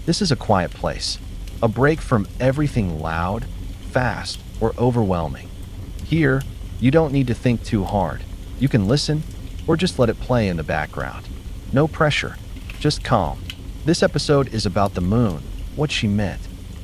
This is a quiet place, a break from everything loud, fast, or overwhelming. Here, you don't need to think too hard. You can listen, or just let it play in the background. No pressure, just calm. This episode is about the moon, what she meant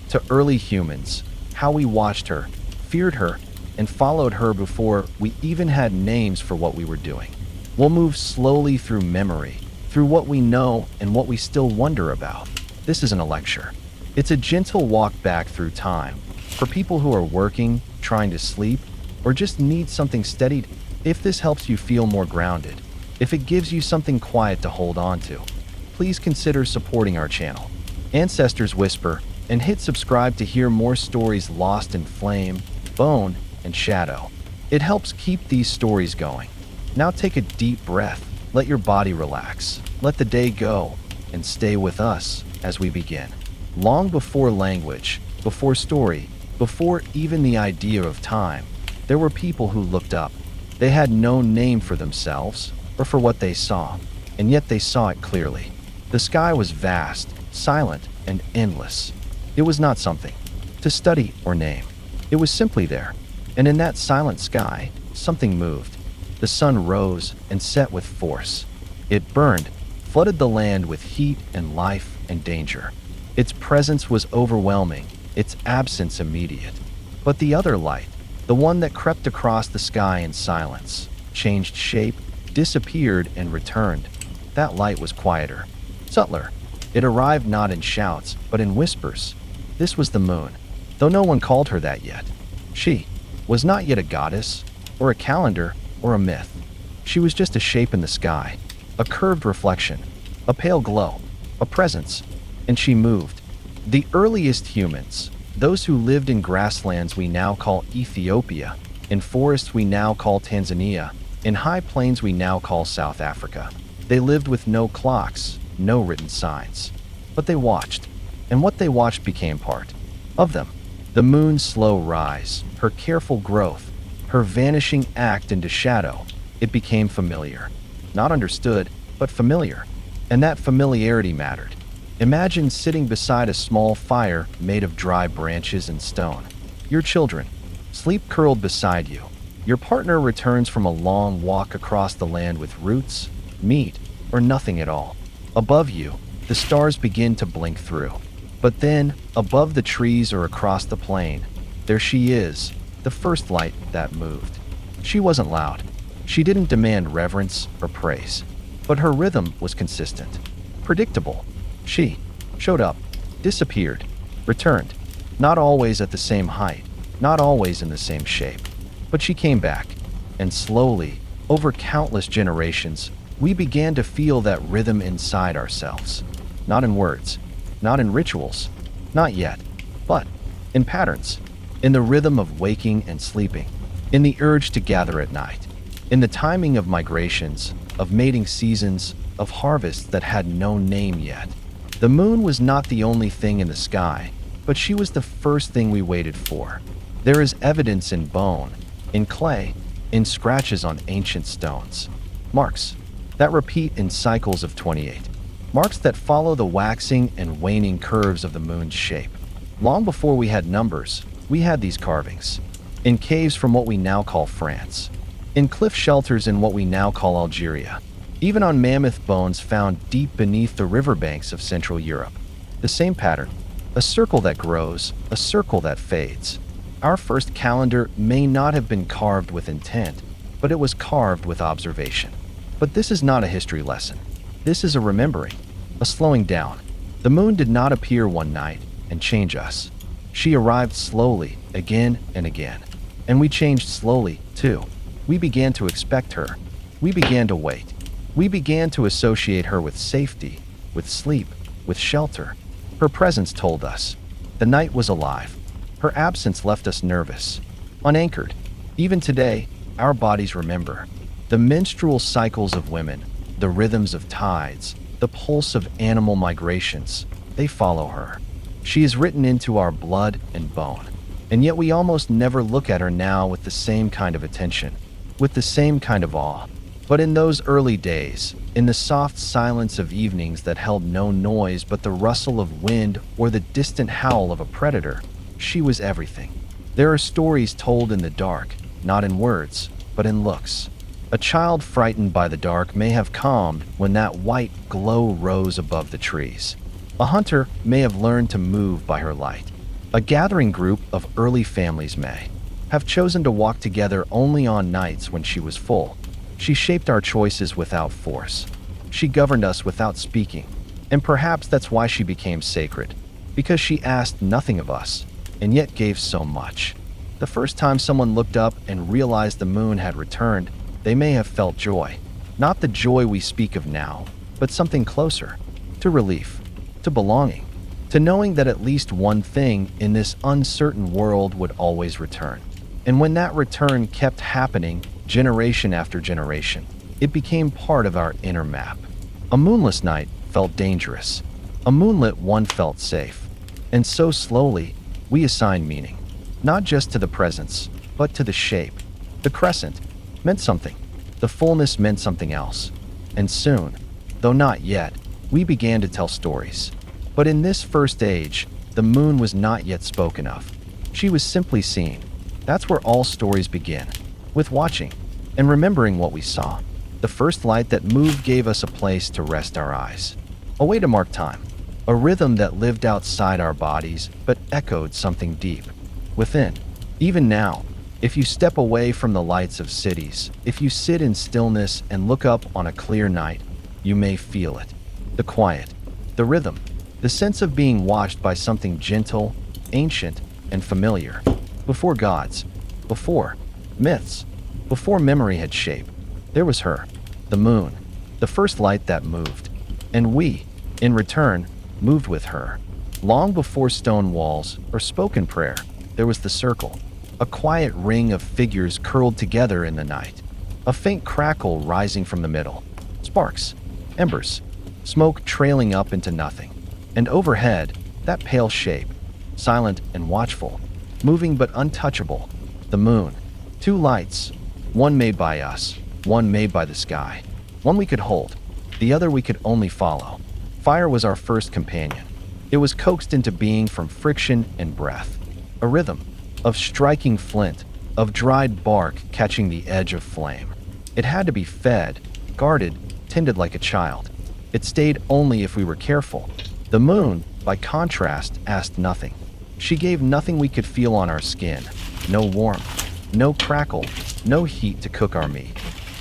to early humans, how we watched her, feared her, and followed her before we even had names for what we were doing. We'll move slowly through memory, through what we know and what we still wonder about. This isn't a lecture. It's a gentle walk back through time for people who are working, trying to sleep, or just need something steadied. If this helps you feel more grounded, if it gives you something quiet to hold on to, please consider supporting our channel, Ancestors Whisper, and hit subscribe to hear more stories lost in flame, bone, and shadow. It helps keep these stories going. Now take a deep breath, let your body relax, let the day go, and stay with us as we begin. Long before language, before story, before even the idea of time, there were people who looked up. They had no name for themselves or for what they saw, and yet they saw it clearly. The sky was vast, silent, and endless. It was not something to study or name. It was simply there. And in that silent sky, something moved. The sun rose and set with force. It burned, flooded the land with heat and life and danger. Its presence was overwhelming, its absence immediate. But the other light, the one that crept across the sky in silence, changed shape, disappeared, and returned. That light was quieter, subtler. It arrived not in shouts, but in whispers. This was the moon, though no one called her that yet. She was not yet a goddess, or a calendar, or a myth. She was just a shape in the sky, a curved reflection, a pale glow, a presence, and she moved. The earliest humans, those who lived in grasslands we now call Ethiopia, in forests we now call Tanzania, in high plains we now call South Africa. They lived with no clocks, no written signs. But they watched, and what they watched became part of them. The moon's slow rise, her careful growth, her vanishing act into shadow, it became familiar. Not understood, but familiar. And that familiarity mattered. Imagine sitting beside a small fire made of dry branches and stone. Your children sleep curled beside you. Your partner returns from a long walk across the land with roots, meat, or nothing at all. Above you, the stars begin to blink through. But then, above the trees or across the plain, there she is, the first light that moved. She wasn't loud. She didn't demand reverence or praise. But her rhythm was consistent, predictable. She showed up, disappeared, returned. Not always at the same height, not always in the same shape. But she came back, and slowly, over countless generations, we began to feel that rhythm inside ourselves. Not in words, not in rituals, not yet, but in patterns, in the rhythm of waking and sleeping, in the urge to gather at night, in the timing of migrations, of mating seasons, of harvests that had no name yet. The moon was not the only thing in the sky, but she was the first thing we waited for. There is evidence in bone, in clay, in scratches on ancient stones. Marks that repeat in cycles of 28. Marks that follow the waxing and waning curves of the moon's shape. Long before we had numbers, we had these carvings. In caves from what we now call France. In cliff shelters in what we now call Algeria. Even on mammoth bones found deep beneath the riverbanks of Central Europe. The same pattern. A circle that grows, a circle that fades. Our first calendar may not have been carved with intent, but it was carved with observation. But this is not a history lesson. This is a remembering, a slowing down. The moon did not appear one night and change us. She arrived slowly, again and again. And we changed slowly, too. We began to expect her. We began to wait. We began to associate her with safety, with sleep, with shelter. Her presence told us. The night was alive. Her absence left us nervous, unanchored. Even today, our bodies remember. The menstrual cycles of women, the rhythms of tides, the pulse of animal migrations, they follow her. She is written into our blood and bone. And yet we almost never look at her now with the same kind of attention, with the same kind of awe. But in those early days, in the soft silence of evenings that held no noise but the rustle of wind or the distant howl of a predator, she was everything. There are stories told in the dark, not in words, but in looks. A child frightened by the dark may have calmed when that white glow rose above the trees. A hunter may have learned to move by her light. A gathering group of early families may have chosen to walk together only on nights when she was full. She shaped our choices without force. She governed us without speaking. And perhaps that's why she became sacred, because she asked nothing of us, and yet gave so much. The first time someone looked up and realized the moon had returned, they may have felt joy. Not the joy we speak of now, but something closer, to relief, to belonging, to knowing that at least one thing in this uncertain world would always return. And when that return kept happening, generation after generation, it became part of our inner map. A moonless night felt dangerous. A moonlit one felt safe. And so slowly, we assigned meaning, not just to the presence, but to the shape. The crescent meant something. The fullness meant something else. And soon, though not yet, we began to tell stories. But in this first age, the moon was not yet spoken of. She was simply seen. That's where all stories begin, with watching and remembering what we saw. The first light that moved gave us a place to rest our eyes, a way to mark time, a rhythm that lived outside our bodies but echoed something deep within. Even now, if you step away from the lights of cities, if you sit in stillness and look up on a clear night, you may feel it. The quiet, the rhythm, the sense of being watched by something gentle, ancient, and familiar. Before gods, before myths, before memory had shape, there was her, the moon, the first light that moved. And we, in return, moved with her. Long before stone walls or spoken prayer, there was the circle, a quiet ring of figures curled together in the night, a faint crackle rising from the middle, sparks, embers, smoke trailing up into nothing. And overhead, that pale shape, silent and watchful, moving but untouchable, the moon. Two lights, one made by us, one made by the sky. One we could hold, the other we could only follow. Fire was our first companion. It was coaxed into being from friction and breath. A rhythm of striking flint, of dried bark catching the edge of flame. It had to be fed, guarded, tended like a child. It stayed only if we were careful. The moon, by contrast, asked nothing. She gave nothing we could feel on our skin. No warmth, no crackle, no heat to cook our meat.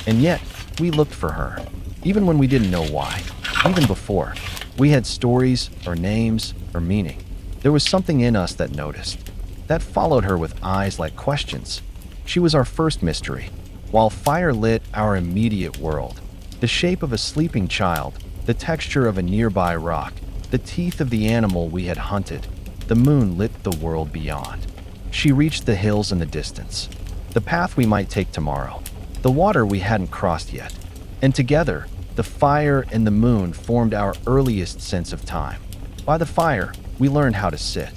And yet, we looked for her, even when we didn't know why. Even before, we had stories, or names, or meaning. There was something in us that noticed, that followed her with eyes like questions. She was our first mystery, while fire lit our immediate world. The shape of a sleeping child, the texture of a nearby rock, the teeth of the animal we had hunted. The moon lit the world beyond. She reached the hills in the distance, the path we might take tomorrow, the water we hadn't crossed yet. And together, the fire and the moon formed our earliest sense of time. By the fire, we learned how to sit,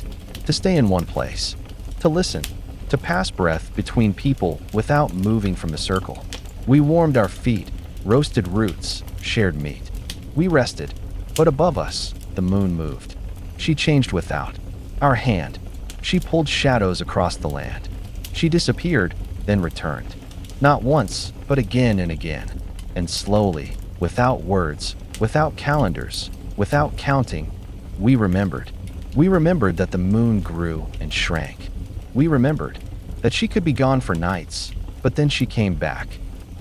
to stay in one place, to listen, to pass breath between people without moving from the circle. We warmed our feet, roasted roots, shared meat. We rested, but above us, the moon moved. She changed without our hand. She pulled shadows across the land. She disappeared, then returned. Not once, but again and again. And slowly, without words, without calendars, without counting, we remembered. We remembered that the moon grew and shrank. We remembered that she could be gone for nights, but then she came back.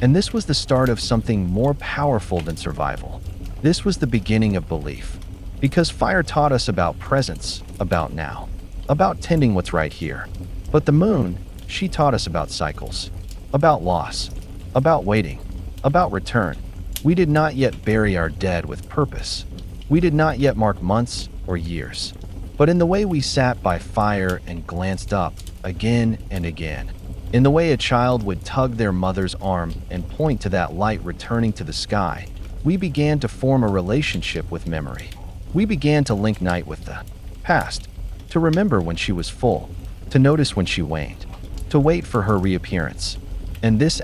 And this was the start of something more powerful than survival. This was the beginning of belief. Because fire taught us about presence, about now, about tending what's right here. But the moon, she taught us about cycles, about loss, about waiting, about return. We did not yet bury our dead with purpose. We did not yet mark months or years. But in the way we sat by fire and glanced up again and again, in the way a child would tug their mother's arm and point to that light returning to the sky, we began to form a relationship with memory. We began to link night with the past, to remember when she was full, to notice when she waned, to wait for her reappearance. And this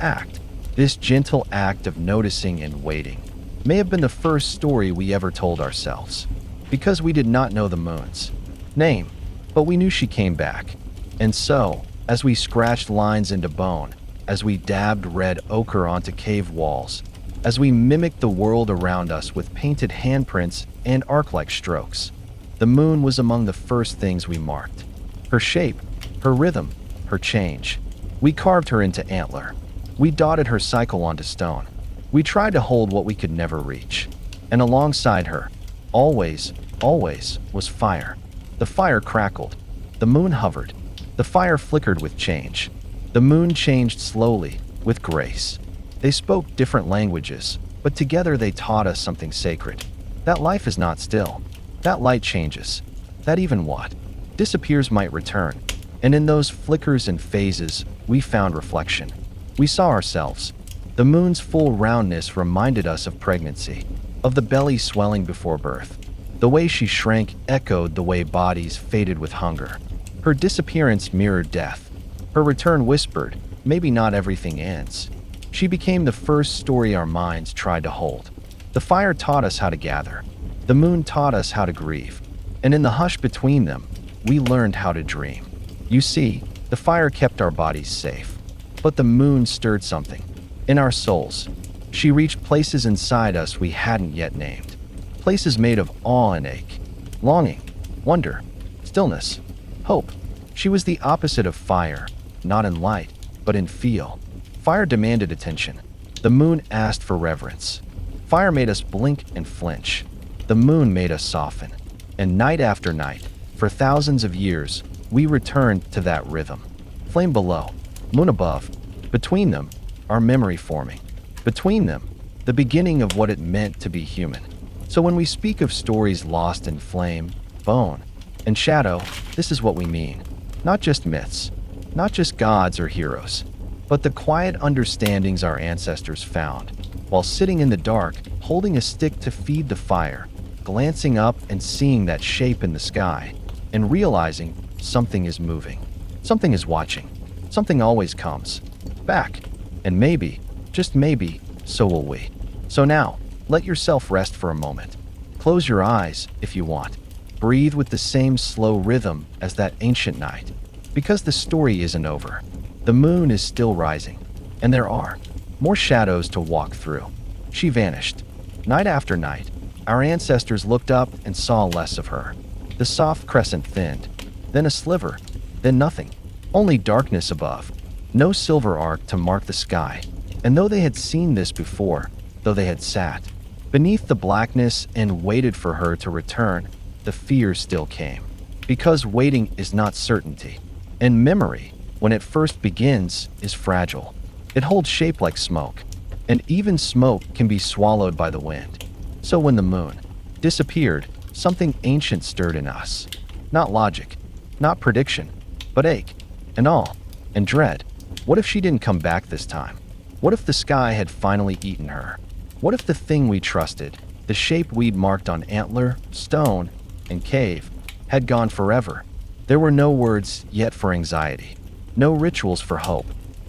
This gentle act of noticing and waiting may have been the first story we ever told ourselves, because we did not know the moon's name, but we knew she came back. And so, as we scratched lines into bone, as we dabbed red ochre onto cave walls, as we mimicked the world around us with painted handprints and arc-like strokes, the moon was among the first things we marked. Her shape, her rhythm, her change. We carved her into antler. We dotted her cycle onto stone. We tried to hold what we could never reach. And alongside her, always, always, was fire. The fire crackled. The moon hovered. The fire flickered with change. The moon changed slowly, with grace. They spoke different languages, but together they taught us something sacred. That life is not still. That light changes. That even what disappears might return. And in those flickers and phases, we found reflection. We saw ourselves. The moon's full roundness reminded us of pregnancy, of the belly swelling before birth. The way she shrank echoed the way bodies faded with hunger. Her disappearance mirrored death. Her return whispered, maybe not everything ends. She became the first story our minds tried to hold. The fire taught us how to gather. The moon taught us how to grieve. And in the hush between them, we learned how to dream. You see, the fire kept our bodies safe. But the moon stirred something. In our souls, she reached places inside us we hadn't yet named. Places made of awe and ache, longing, wonder, stillness, hope. She was the opposite of fire, not in light, but in feel. Fire demanded attention. The moon asked for reverence. Fire made us blink and flinch. The moon made us soften. And night after night, for thousands of years, we returned to that rhythm. Flame below, moon above. Between them, our memory forming. Between them, the beginning of what it meant to be human. So when we speak of stories lost in flame, bone, and shadow, this is what we mean. Not just myths, not just gods or heroes, but the quiet understandings our ancestors found, while sitting in the dark, holding a stick to feed the fire, glancing up and seeing that shape in the sky, and realizing something is moving, something is watching, something always comes back, and maybe, just maybe, so will we. So now, let yourself rest for a moment. Close your eyes if you want. Breathe with the same slow rhythm as that ancient night, because the story isn't over. The moon is still rising, and there are more shadows to walk through. She vanished. Night after night, our ancestors looked up and saw less of her. The soft crescent thinned, then a sliver, then nothing. Only darkness above. No silver arc to mark the sky. And though they had seen this before, though they had sat beneath the blackness and waited for her to return, the fear still came. Because waiting is not certainty. And memory, when it first begins, is fragile. It holds shape like smoke. And even smoke can be swallowed by the wind. So when the moon disappeared, something ancient stirred in us. Not logic, not prediction, but ache, and awe, and dread. What if she didn't come back this time? What if the sky had finally eaten her? What if the thing we trusted, the shape we'd marked on antler, stone, and cave, had gone forever? There were no words yet for anxiety, no rituals for hope,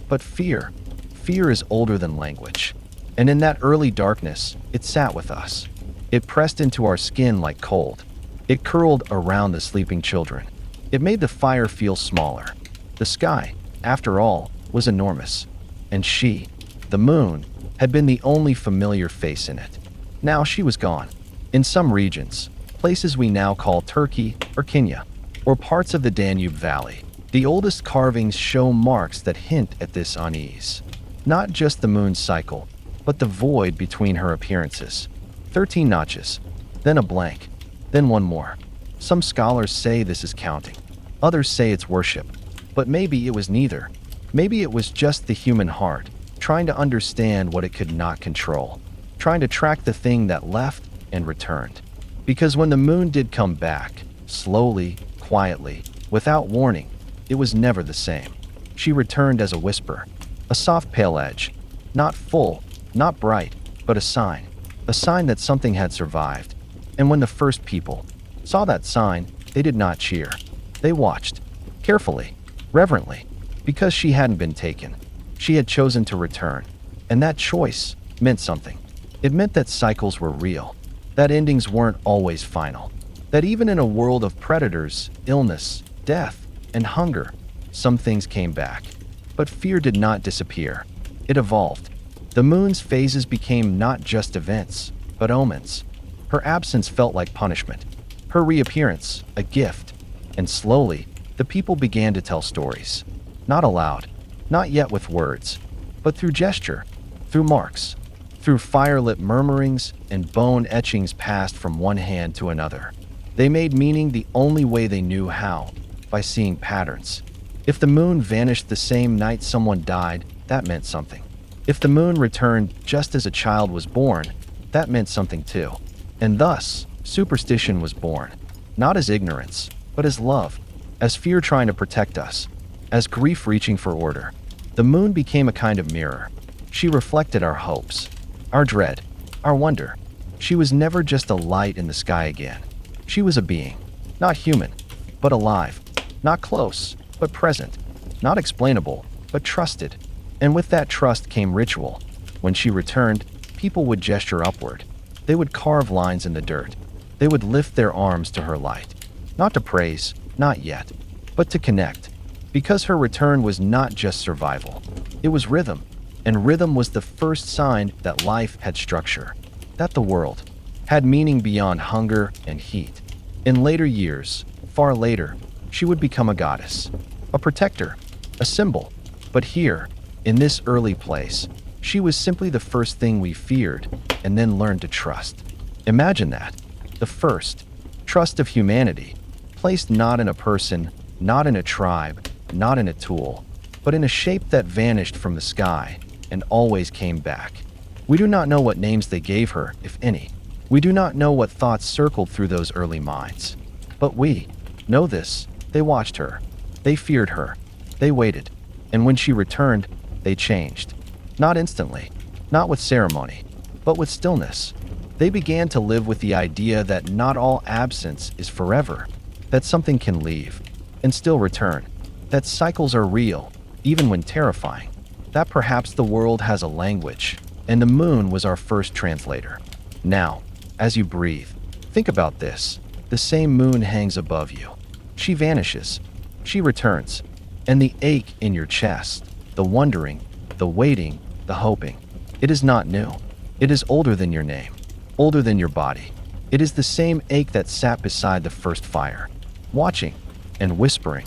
but fear. Fear is older than language. And in that early darkness, it sat with us. It pressed into our skin like cold. It curled around the sleeping children. It made the fire feel smaller. The sky, after all, was enormous. And she, the moon, had been the only familiar face in it. Now she was gone. In some regions, places we now call Turkey or Kenya, or parts of the Danube Valley, the oldest carvings show marks that hint at this unease. Not just the moon's cycle, but the void between her appearances. 13 notches, then a blank, then one more. Some scholars say this is counting. Others say it's worship. But maybe it was neither. Maybe it was just the human heart, trying to understand what it could not control, trying to track the thing that left and returned. Because when the moon did come back, slowly, quietly, without warning, it was never the same. She returned as a whisper, a soft pale edge, not full, not bright, but a sign that something had survived. And when the first people saw that sign, they did not cheer. They watched, carefully, reverently, because she hadn't been taken. She had chosen to return. And that choice meant something. It meant that cycles were real, that endings weren't always final, that even in a world of predators, illness, death, and hunger, some things came back. But fear did not disappear. It evolved. The moon's phases became not just events, but omens. Her absence felt like punishment, her reappearance a gift, and slowly, the people began to tell stories. Not aloud, not yet with words, but through gesture, through marks, through firelit murmurings and bone etchings passed from one hand to another. They made meaning the only way they knew how, by seeing patterns. If the moon vanished the same night someone died, that meant something. If the moon returned just as a child was born, that meant something too. And thus, superstition was born, not as ignorance, but as love, as fear trying to protect us, as grief reaching for order. The moon became a kind of mirror. She reflected our hopes, our dread, our wonder. She was never just a light in the sky again. She was a being, not human, but alive, not close, but present, not explainable, but trusted. And with that trust came ritual. When she returned, people would gesture upward. They would carve lines in the dirt. They would lift their arms to her light. Not to praise, not yet, but to connect. Because her return was not just survival. It was rhythm. And rhythm was the first sign that life had structure. That the world had meaning beyond hunger and heat. In later years, far later, she would become a goddess, a protector, a symbol. But here, in this early place, she was simply the first thing we feared and then learned to trust. Imagine that. The first. Trust of humanity. Placed not in a person, not in a tribe, not in a tool, but in a shape that vanished from the sky and always came back. We do not know what names they gave her, if any. We do not know what thoughts circled through those early minds. But we know this. They watched her. They feared her. They waited. And when she returned, they changed. Not instantly, not with ceremony, but with stillness. They began to live with the idea that not all absence is forever, that something can leave and still return, that cycles are real, even when terrifying, that perhaps the world has a language, and the moon was our first translator. Now, as you breathe, think about this. The same moon hangs above you. She vanishes. She returns. And the ache in your chest, the wondering, the waiting, the hoping, it is not new. It is older than your name, older than your body. It is the same ache that sat beside the first fire, watching and whispering,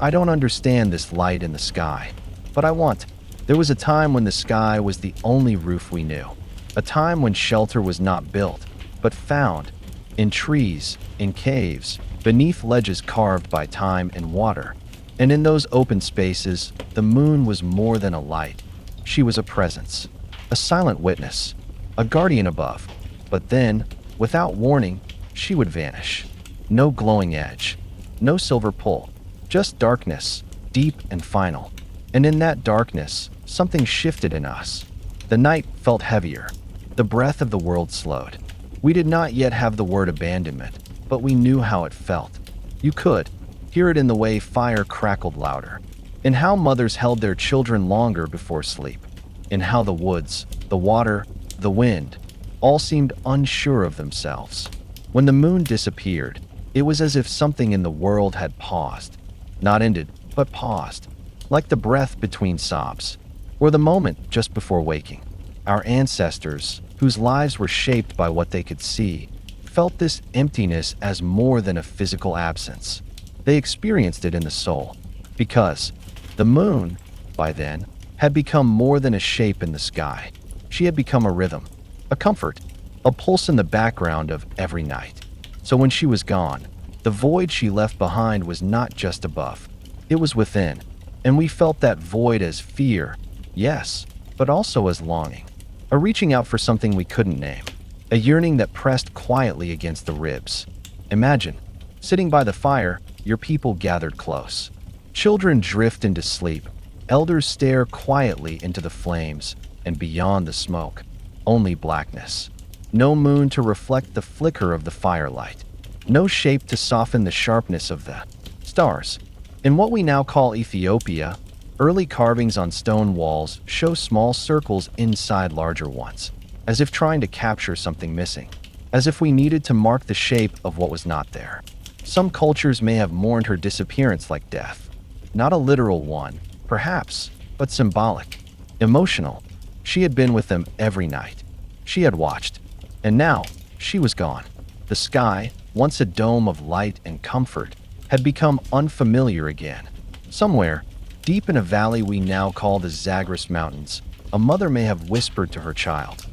I don't understand this light in the sky, but I want. There was a time when the sky was the only roof we knew, a time when shelter was not built, but found, in trees, in caves, beneath ledges carved by time and water. And in those open spaces, the moon was more than a light. She was a presence, a silent witness, a guardian above. But then, without warning, she would vanish. No glowing edge, no silver pull, just darkness, deep and final. And in that darkness, something shifted in us. The night felt heavier. The breath of the world slowed. We did not yet have the word abandonment, but we knew how it felt. You could hear it in the way fire crackled louder, in how mothers held their children longer before sleep, in how the woods, the water, the wind, all seemed unsure of themselves. When the moon disappeared, it was as if something in the world had paused. Not ended, but paused, like the breath between sobs, or the moment just before waking. Our ancestors, whose lives were shaped by what they could see, felt this emptiness as more than a physical absence. They experienced it in the soul, because the moon, by then, had become more than a shape in the sky. She had become a rhythm, a comfort, a pulse in the background of every night. So when she was gone, the void she left behind was not just above, it was within, and we felt that void as fear, yes, but also as longing, a reaching out for something we couldn't name, a yearning that pressed quietly against the ribs. Imagine, sitting by the fire, your people gathered close. Children drift into sleep. Elders stare quietly into the flames, and beyond the smoke, only blackness. No moon to reflect the flicker of the firelight. No shape to soften the sharpness of the stars. In what we now call Ethiopia, Early carvings on stone walls show small circles inside larger ones, as if trying to capture something missing, as if we needed to mark the shape of what was not there. Some cultures may have mourned her disappearance like death. Not a literal one, perhaps, but symbolic, emotional. She had been with them every night. She had watched. And now, she was gone. The sky, once a dome of light and comfort, had become unfamiliar again. Somewhere, deep in a valley we now call the Zagros Mountains, a mother may have whispered to her child,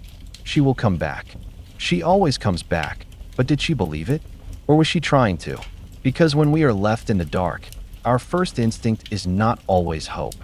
"She will come back." She always comes back, but did she believe it? Or was she trying to? Because when we are left in the dark, our first instinct is not always hope.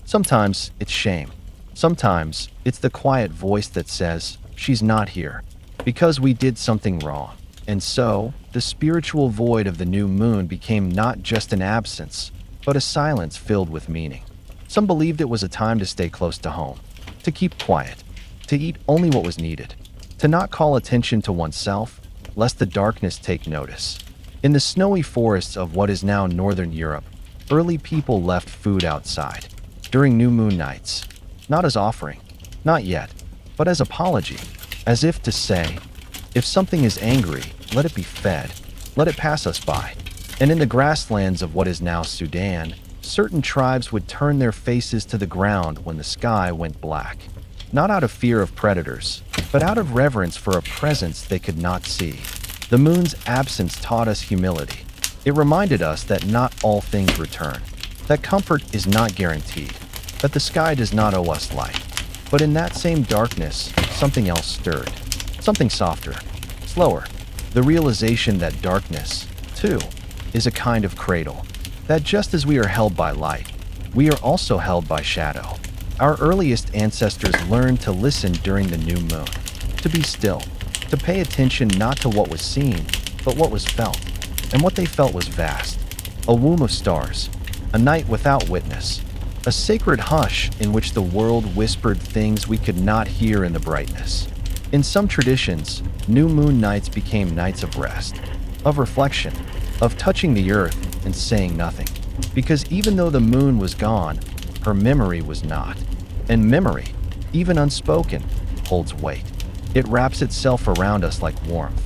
Sometimes it's shame. Sometimes it's the quiet voice that says, "She's not here," because we did something wrong. And so, the spiritual void of the new moon became not just an absence, but a silence filled with meaning. Some believed it was a time to stay close to home, to keep quiet, to eat only what was needed, to not call attention to oneself, lest the darkness take notice. In the snowy forests of what is now northern Europe, early people left food outside during new moon nights, not as offering, not yet, but as apology, as if to say, if something is angry, let it be fed, let it pass us by. And in the grasslands of what is now Sudan, certain tribes would turn their faces to the ground when the sky went black, not out of fear of predators, but out of reverence for a presence they could not see. The moon's absence taught us humility. It reminded us that not all things return, that comfort is not guaranteed, that the sky does not owe us light. But in that same darkness, something else stirred, something softer, slower, the realization that darkness, too, is a kind of cradle, that just as we are held by light, we are also held by shadow. Our earliest ancestors learned to listen during the new moon, to be still, to pay attention not to what was seen, but what was felt. And what they felt was vast, a womb of stars, a night without witness, a sacred hush in which the world whispered things we could not hear in the brightness. In some traditions, new moon nights became nights of rest, of reflection, of touching the earth and saying nothing. Because even though the moon was gone, her memory was not. And memory, even unspoken, holds weight. It wraps itself around us like warmth.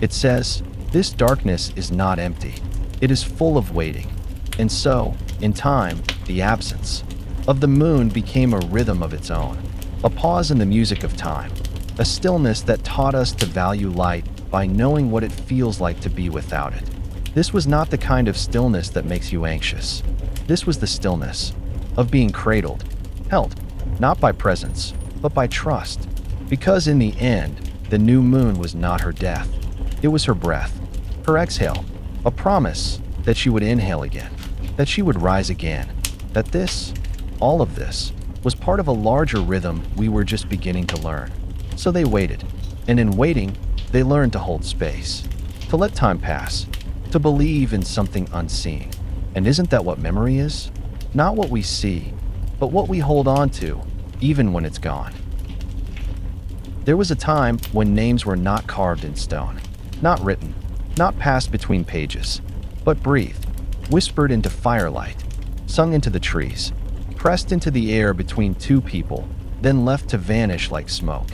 It says, this darkness is not empty. It is full of waiting. And so, in time, the absence of the moon became a rhythm of its own, a pause in the music of time, a stillness that taught us to value light by knowing what it feels like to be without it. This was not the kind of stillness that makes you anxious. This was the stillness of being cradled, held, not by presence, but by trust. Because in the end, the new moon was not her death. It was her breath, her exhale, a promise that she would inhale again, that she would rise again, that this, all of this, was part of a larger rhythm we were just beginning to learn. So they waited, and in waiting, they learned to hold space, to let time pass, to believe in something unseen. And isn't that what memory is? Not what we see, but what we hold on to, even when it's gone. There was a time when names were not carved in stone, not written, not passed between pages, but breathed, whispered into firelight, sung into the trees, pressed into the air between two people, then left to vanish like smoke.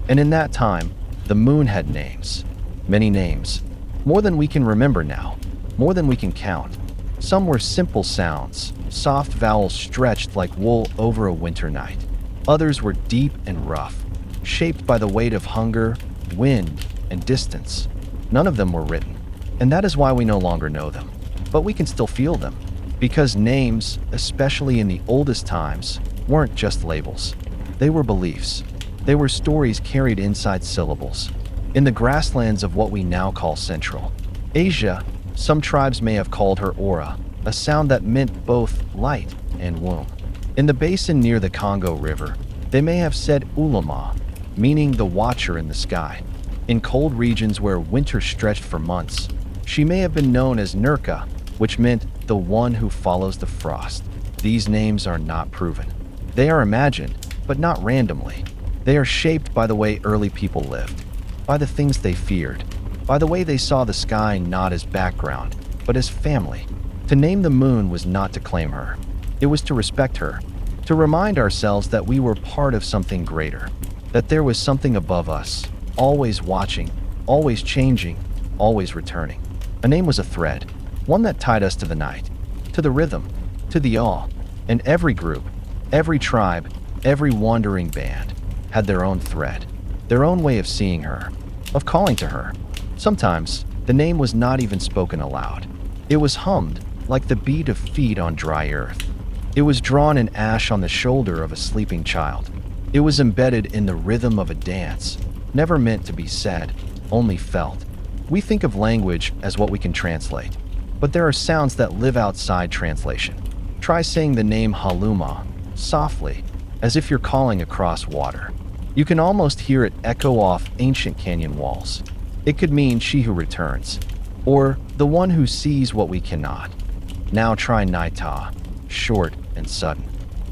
And in that time, the moon had names, many names, more than we can remember now, more than we can count. Some were simple sounds, soft vowels stretched like wool over a winter night. Others were deep and rough, shaped by the weight of hunger, wind, and distance. None of them were written, and that is why we no longer know them. But we can still feel them, because names, especially in the oldest times, weren't just labels. They were beliefs. They were stories carried inside syllables. In the grasslands of what we now call Central Asia, some tribes may have called her aura, a sound that meant both light and womb. In the basin near the Congo River, they may have said ulama, meaning the watcher in the sky. In cold regions where winter stretched for months, she may have been known as Nurka, which meant the one who follows the frost. These names are not proven. They are imagined, but not randomly. They are shaped by the way early people lived, by the things they feared, by the way they saw the sky not as background, but as family. To name the moon was not to claim her. It was to respect her, to remind ourselves that we were part of something greater, that there was something above us, always watching, always changing, always returning. A name was a thread, one that tied us to the night, to the rhythm, to the awe, and every group, every tribe, every wandering band had their own thread, their own way of seeing her, of calling to her. Sometimes, the name was not even spoken aloud. It was hummed like the beat of feet on dry earth. It was drawn in ash on the shoulder of a sleeping child. It was embedded in the rhythm of a dance, never meant to be said, only felt. We think of language as what we can translate, but there are sounds that live outside translation. Try saying the name Haluma, softly, as if you're calling across water. You can almost hear it echo off ancient canyon walls. It could mean she who returns, or the one who sees what we cannot. Now try Naita, short and sudden.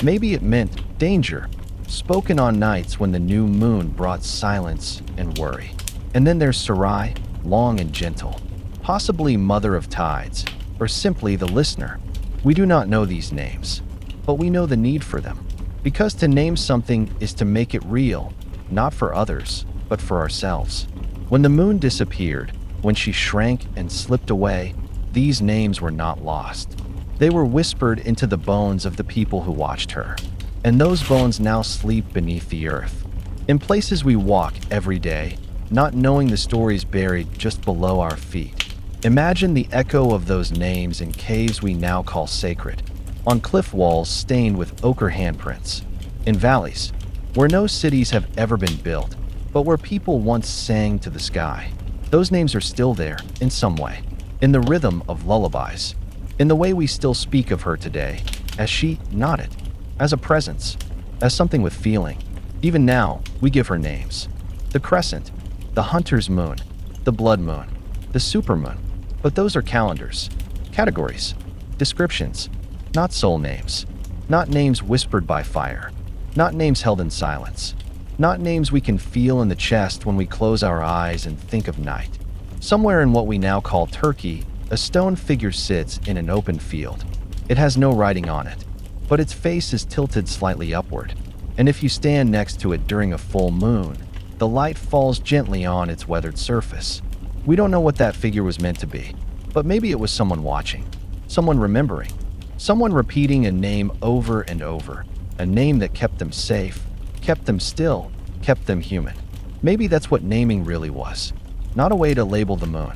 Maybe it meant danger, spoken on nights when the new moon brought silence and worry. And then there's Sarai, long and gentle, possibly mother of tides, or simply the listener. We do not know these names, but we know the need for them. Because to name something is to make it real, not for others, but for ourselves. When the moon disappeared, when she shrank and slipped away, these names were not lost. They were whispered into the bones of the people who watched her. And those bones now sleep beneath the earth, in places we walk every day, not knowing the stories buried just below our feet. Imagine the echo of those names in caves we now call sacred, on cliff walls stained with ochre handprints, in valleys where no cities have ever been built, but where people once sang to the sky. Those names are still there, in some way, in the rhythm of lullabies, in the way we still speak of her today, as she nodded, as a presence, as something with feeling. Even now, we give her names. The crescent, the hunter's moon, the blood moon, the supermoon. But those are calendars, categories, descriptions, not soul names, not names whispered by fire, not names held in silence, not names we can feel in the chest when we close our eyes and think of night. Somewhere in what we now call Turkey, a stone figure sits in an open field. It has no writing on it, but its face is tilted slightly upward, and if you stand next to it during a full moon, the light falls gently on its weathered surface. We don't know what that figure was meant to be, but maybe it was someone watching, someone remembering, someone repeating a name over and over, a name that kept them safe, kept them still, kept them human. Maybe that's what naming really was, not a way to label the moon,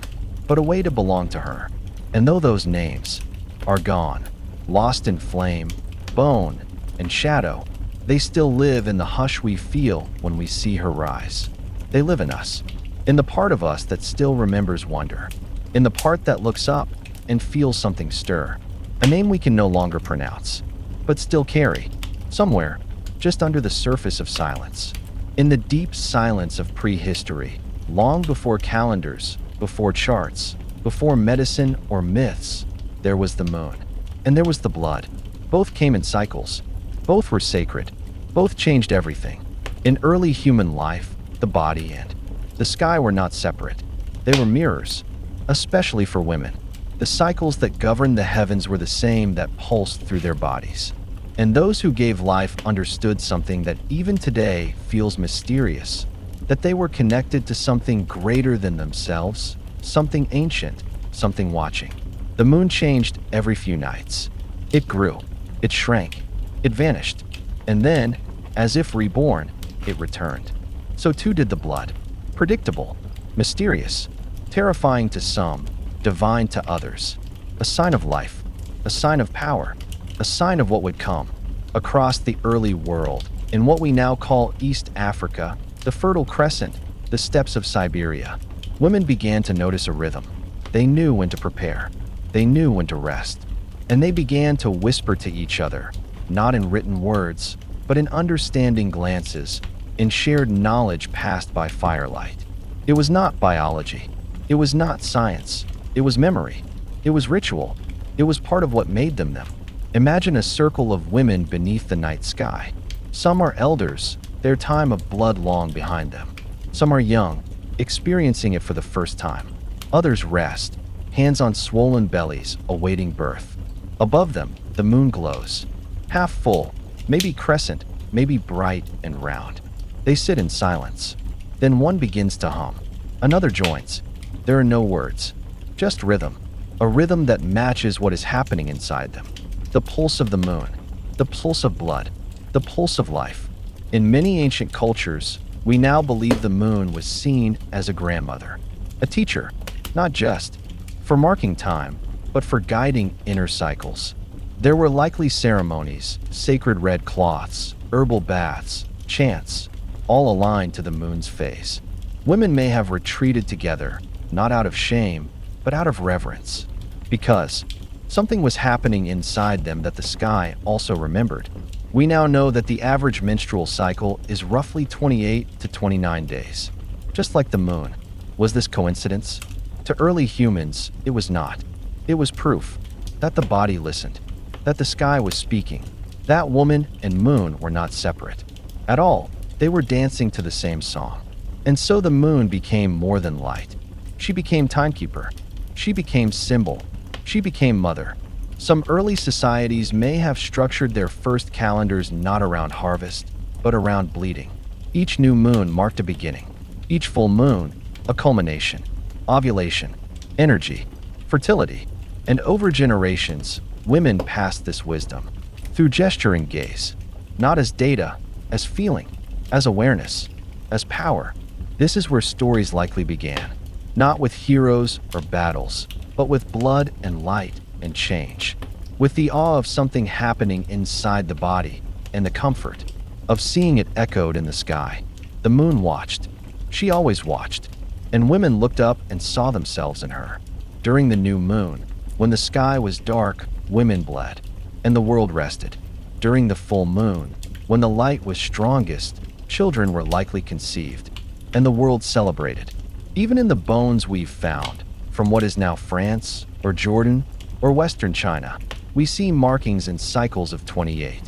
but a way to belong to her. And though those names are gone, lost in flame, bone, and shadow, they still live in the hush we feel when we see her rise. They live in us, in the part of us that still remembers wonder, in the part that looks up and feels something stir. A name we can no longer pronounce, but still carry, somewhere, just under the surface of silence. In the deep silence of prehistory, long before calendars, before charts, before medicine or myths, there was the moon. And there was the blood. Both came in cycles. Both were sacred. Both changed everything. In early human life, the body and the sky were not separate. They were mirrors, especially for women. The cycles that governed the heavens were the same that pulsed through their bodies. And those who gave life understood something that even today feels mysterious, that they were connected to something greater than themselves, something ancient, something watching. The moon changed every few nights. It grew, it shrank, it vanished, and then, as if reborn, it returned. So too did the blood. Predictable, mysterious, terrifying to some, divine to others. A sign of life, a sign of power, a sign of what would come. Across the early world, in what we now call East Africa, the Fertile Crescent, the steppes of Siberia, women began to notice a rhythm. They knew when to prepare. They knew when to rest. And they began to whisper to each other, not in written words, but in understanding glances, in shared knowledge passed by firelight. It was not biology. It was not science. It was memory. It was ritual. It was part of what made them them. Imagine a circle of women beneath the night sky. Some are elders, their time of blood long behind them. Some are young, experiencing it for the first time. Others rest, hands on swollen bellies, awaiting birth. Above them, the moon glows, Half full, maybe crescent, maybe bright and round. They sit in silence. Then one begins to hum. Another joins. There are no words, just rhythm. A rhythm that matches what is happening inside them. The pulse of the moon, the pulse of blood, the pulse of life. In many ancient cultures, we now believe the moon was seen as a grandmother, a teacher, not just for marking time, but for guiding inner cycles. There were likely ceremonies, sacred red cloths, herbal baths, chants, all aligned to the moon's phase. Women may have retreated together, not out of shame, but out of reverence, because something was happening inside them that the sky also remembered. We now know that the average menstrual cycle is roughly 28 to 29 days, just like the moon. Was this coincidence? To early humans, it was not. It was proof that the body listened, that the sky was speaking. That woman and moon were not separate at all. They were dancing to the same song. And so the moon became more than light. She became timekeeper. She became symbol. She became mother. Some early societies may have structured their first calendars not around harvest, but around bleeding. Each new moon marked a beginning. Each full moon, a culmination. Ovulation, energy, fertility. And over generations, women passed this wisdom through gesture and gaze, not as data, as feeling, as awareness, as power. This is where stories likely began, not with heroes or battles, but with blood and light and change, with the awe of something happening inside the body and the comfort of seeing it echoed in the sky. The moon watched. She always watched, and women looked up and saw themselves in her. During the new moon, when the sky was dark, women bled, and the world rested. During the full moon, when the light was strongest, children were likely conceived, and the world celebrated. Even in the bones we've found, from what is now France, or Jordan, or Western China, we see markings and cycles of 28,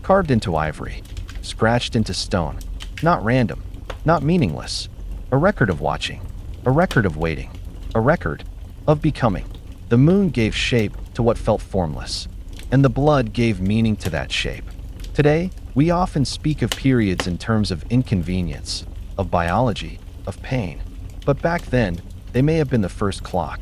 carved into ivory, scratched into stone, not random, not meaningless, a record of watching, a record of waiting, a record of becoming. The moon gave shape to what felt formless, and the blood gave meaning to that shape. Today, we often speak of periods in terms of inconvenience, of biology, of pain. But back then, they may have been the first clock,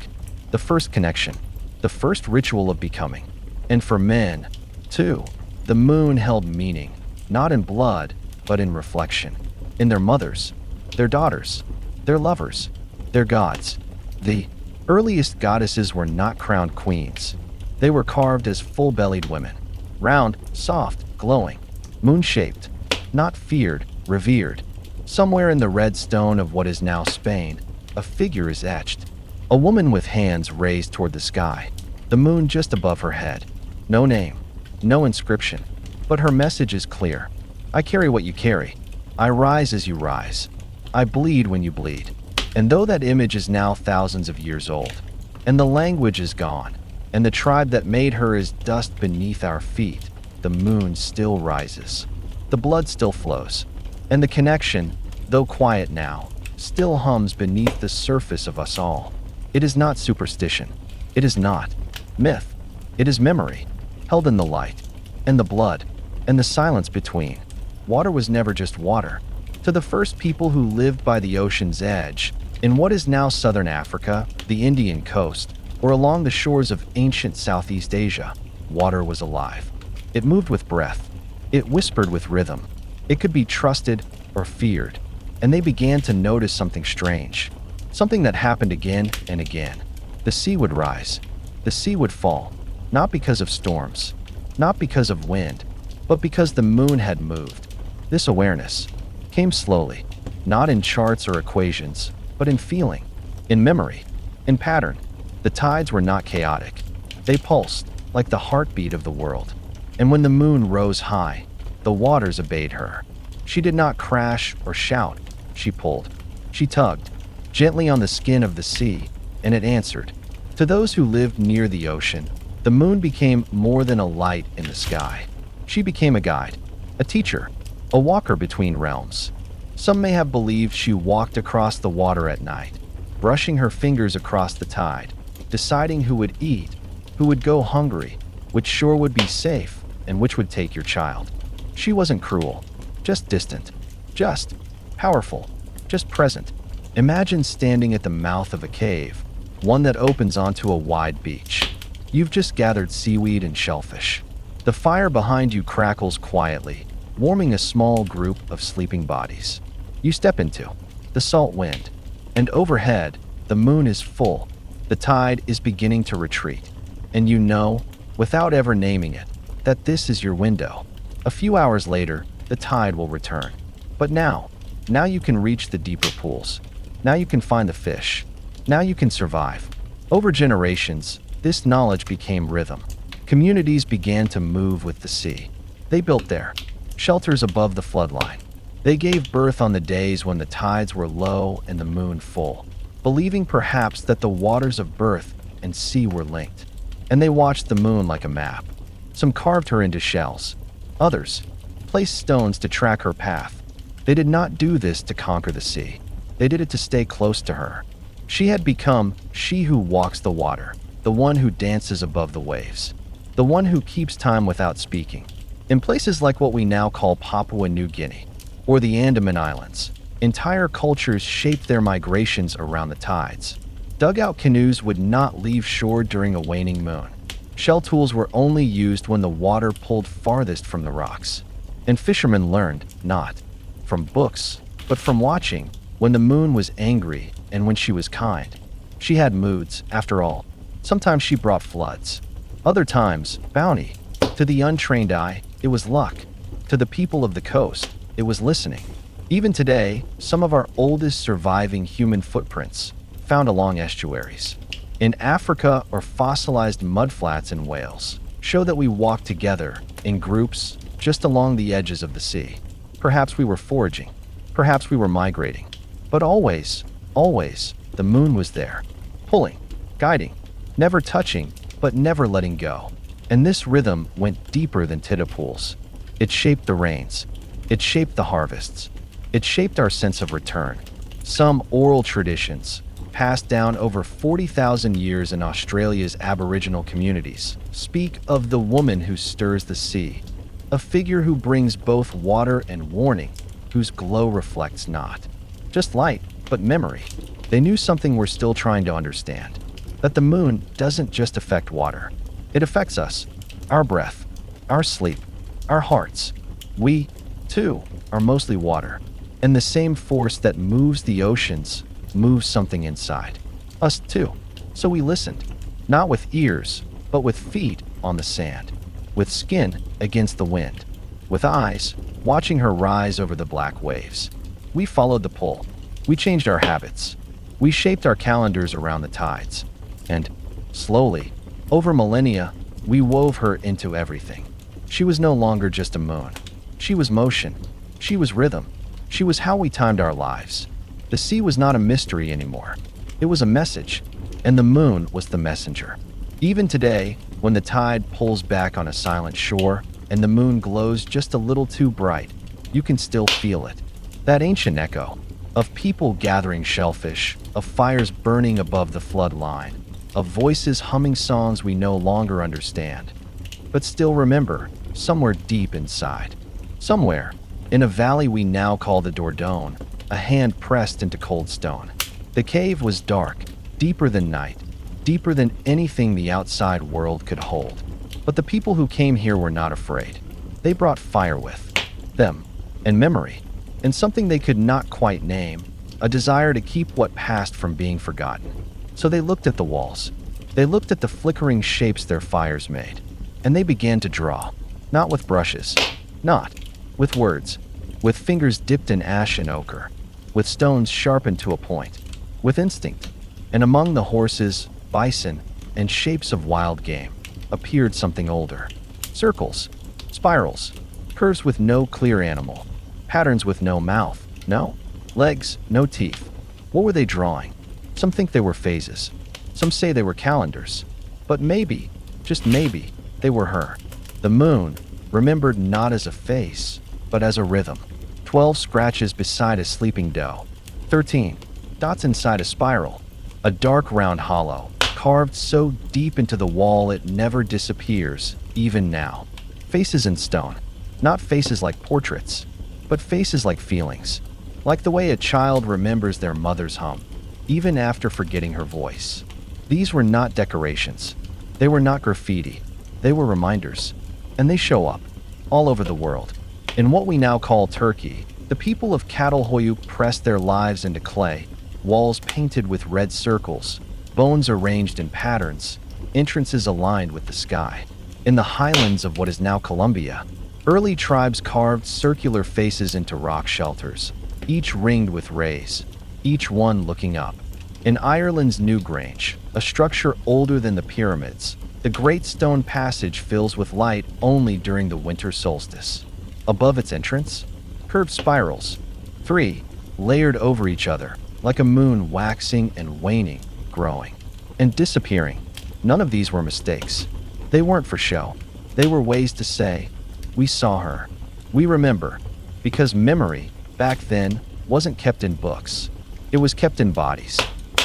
the first connection, the first ritual of becoming. And for men, too, the moon held meaning, not in blood, but in reflection, in their mothers, their daughters, their lovers, their gods. The earliest goddesses were not crowned queens. They were carved as full-bellied women, round, soft, glowing, moon-shaped, not feared, revered. Somewhere in the red stone of what is now Spain, a figure is etched. A woman with hands raised toward the sky, the moon just above her head. No name, no inscription, but her message is clear. I carry what you carry. I rise as you rise. I bleed when you bleed. And though that image is now thousands of years old, and the language is gone, and the tribe that made her is dust beneath our feet, the moon still rises. The blood still flows. And the connection, though quiet now, still hums beneath the surface of us all. It is not superstition. It is not myth. It is memory, held in the light, and the blood, and the silence between. Water was never just water. To the first people who lived by the ocean's edge, in what is now southern Africa, the Indian coast, or along the shores of ancient Southeast Asia, water was alive. It moved with breath. It whispered with rhythm. It could be trusted or feared, and they began to notice something strange, something that happened again and again. The sea would rise. The sea would fall, not because of storms, not because of wind, but because the moon had moved. This awareness came slowly, not in charts or equations, but in feeling, in memory, in pattern. The tides were not chaotic. They pulsed like the heartbeat of the world. And when the moon rose high, the waters obeyed her. She did not crash or shout. She pulled. She tugged, gently on the skin of the sea, and it answered. To those who lived near the ocean, the moon became more than a light in the sky. She became a guide, a teacher, a walker between realms. Some may have believed she walked across the water at night, brushing her fingers across the tide, deciding who would eat, who would go hungry, which shore would be safe, and which would take your child. She wasn't cruel, just distant, just powerful, just present. Imagine standing at the mouth of a cave, one that opens onto a wide beach. You've just gathered seaweed and shellfish. The fire behind you crackles quietly, warming a small group of sleeping bodies. You step into the salt wind, and overhead, the moon is full. The tide is beginning to retreat, and you know, without ever naming it, that this is your window. A few hours later, the tide will return. But now you can reach the deeper pools. Now you can find the fish. Now you can survive. Over generations, this knowledge became rhythm. Communities began to move with the sea. They built their shelters above the floodline. They gave birth on the days when the tides were low and the moon full, believing perhaps that the waters of birth and sea were linked. And they watched the moon like a map. Some carved her into shells. Others placed stones to track her path. They did not do this to conquer the sea. They did it to stay close to her. She had become she who walks the water, the one who dances above the waves, the one who keeps time without speaking. In places like what we now call Papua New Guinea or the Andaman Islands, entire cultures shaped their migrations around the tides. Dugout canoes would not leave shore during a waning moon. Shell tools were only used when the water pulled farthest from the rocks. And fishermen learned, not from books, but from watching, when the moon was angry and when she was kind. She had moods, after all. Sometimes she brought floods. Other times, bounty. To the untrained eye, it was luck. To the people of the coast, it was listening. Even today, some of our oldest surviving human footprints found along estuaries in Africa or fossilized mudflats in Wales show that we walked together in groups just along the edges of the sea. Perhaps we were foraging, perhaps we were migrating, but always, the moon was there, pulling, guiding, never touching, but never letting go. And this rhythm went deeper than tidal pools. It shaped the rains, it shaped the harvests, it shaped our sense of return. Some oral traditions, passed down over 40,000 years in Australia's Aboriginal communities, speak of the woman who stirs the sea, a figure who brings both water and warning, whose glow reflects not just light, but memory. They knew something we're still trying to understand, that the moon doesn't just affect water. It affects us, our breath, our sleep, our hearts. We, too, are mostly water, and the same force that moves the oceans moves something inside us too. So we listened, not with ears, but with feet on the sand, with skin against the wind, with eyes watching her rise over the black waves. We followed the pull. We changed our habits. We shaped our calendars around the tides. And, slowly, over millennia, we wove her into everything. She was no longer just a moon. She was motion. She was rhythm. She was how we timed our lives. The sea was not a mystery anymore. It was a message, and the moon was the messenger. Even today, when the tide pulls back on a silent shore and the moon glows just a little too bright, you can still feel it. That ancient echo of people gathering shellfish, of fires burning above the flood line, of voices humming songs we no longer understand, but still remember somewhere deep inside. Somewhere, in a valley we now call the Dordogne, a hand pressed into cold stone. The cave was dark, deeper than night, deeper than anything the outside world could hold. But the people who came here were not afraid. They brought fire with them, and memory, and something they could not quite name, a desire to keep what passed from being forgotten. So they looked at the walls. They looked at the flickering shapes their fires made, and they began to draw, not with brushes, not with words, with fingers dipped in ash and ochre, with stones sharpened to a point, with instinct. And among the horses, bison, and shapes of wild game appeared something older. Circles, spirals, curves with no clear animal, patterns with no mouth, no legs, no teeth. What were they drawing? Some think they were phases. Some say they were calendars. But maybe, just maybe, they were her. The moon, remembered not as a face, but as a rhythm. 12 scratches beside a sleeping doe. 13 dots inside a spiral. A dark round hollow, carved so deep into the wall it never disappears, even now. Faces in stone. Not faces like portraits, but faces like feelings. Like the way a child remembers their mother's hum, even after forgetting her voice. These were not decorations. They were not graffiti. They were reminders. And they show up all over the world. In what we now call Turkey, the people of Cradled pressed their lives into clay, walls painted with red circles, bones arranged in patterns, entrances aligned with the sky. In the highlands of what is now Colombia, early tribes carved circular faces into rock shelters, each ringed with rays, each one looking up. In Ireland's Newgrange, a structure older than the pyramids, the great stone passage fills with light only during the winter solstice. Above its entrance, curved spirals, 3, layered over each other, like a moon waxing and waning, growing, and disappearing. None of these were mistakes. They weren't for show. They were ways to say, we saw her. We remember. Because memory, back then, wasn't kept in books. It was kept in bodies,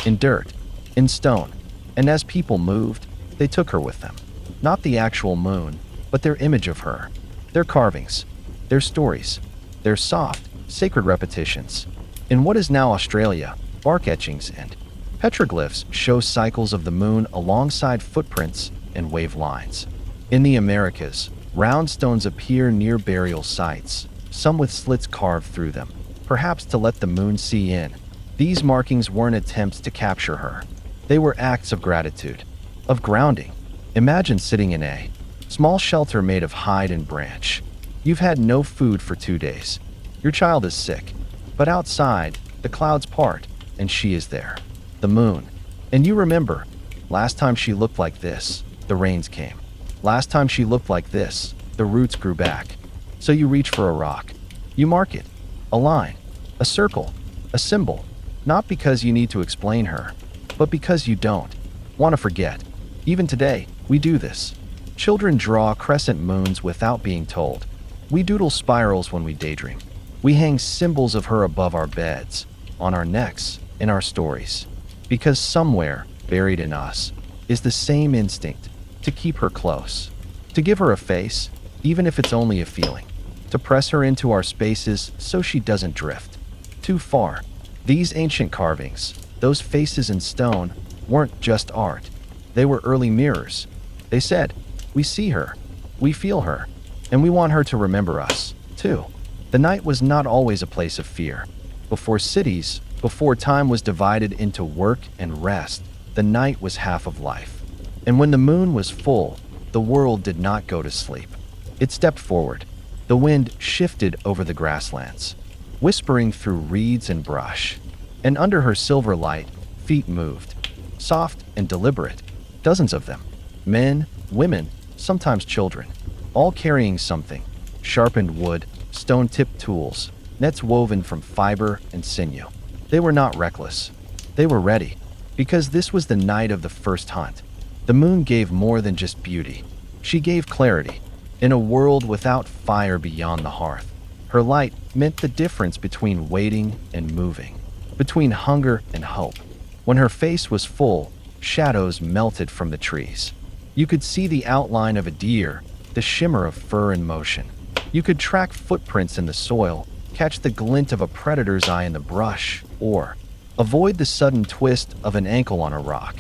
in dirt, in stone. And as people moved, they took her with them. Not the actual moon, but their image of her. Their carvings, their stories, their soft, sacred repetitions. In what is now Australia, bark etchings and petroglyphs show cycles of the moon alongside footprints and wave lines. In the Americas, round stones appear near burial sites, some with slits carved through them, perhaps to let the moon see in. These markings weren't attempts to capture her. They were acts of gratitude, of grounding. Imagine sitting in a small shelter made of hide and branch. You've had no food for 2 days. Your child is sick, but outside, the clouds part, and she is there, the moon. And you remember, last time she looked like this, the rains came. Last time she looked like this, the roots grew back. So you reach for a rock. You mark it, a line, a circle, a symbol, not because you need to explain her, but because you don't want to forget. Even today, we do this. Children draw crescent moons without being told. We doodle spirals when we daydream. We hang symbols of her above our beds, on our necks, in our stories. Because somewhere, buried in us, is the same instinct to keep her close, to give her a face, even if it's only a feeling, to press her into our spaces so she doesn't drift too far. These ancient carvings, those faces in stone, weren't just art. They were early mirrors. They said, we see her, we feel her, and we want her to remember us, too. The night was not always a place of fear. Before cities, before time was divided into work and rest, the night was half of life. And when the moon was full, the world did not go to sleep. It stepped forward. The wind shifted over the grasslands, whispering through reeds and brush. And under her silver light, feet moved, soft and deliberate, dozens of them, men, women, sometimes children, all carrying something, sharpened wood, stone-tipped tools, nets woven from fiber and sinew. They were not reckless. They were ready, because this was the night of the first hunt. The moon gave more than just beauty. She gave clarity. In a world without fire beyond the hearth, her light meant the difference between waiting and moving, between hunger and hope. When her face was full, shadows melted from the trees. You could see the outline of a deer, the shimmer of fur in motion. You could track footprints in the soil, catch the glint of a predator's eye in the brush, or avoid the sudden twist of an ankle on a rock.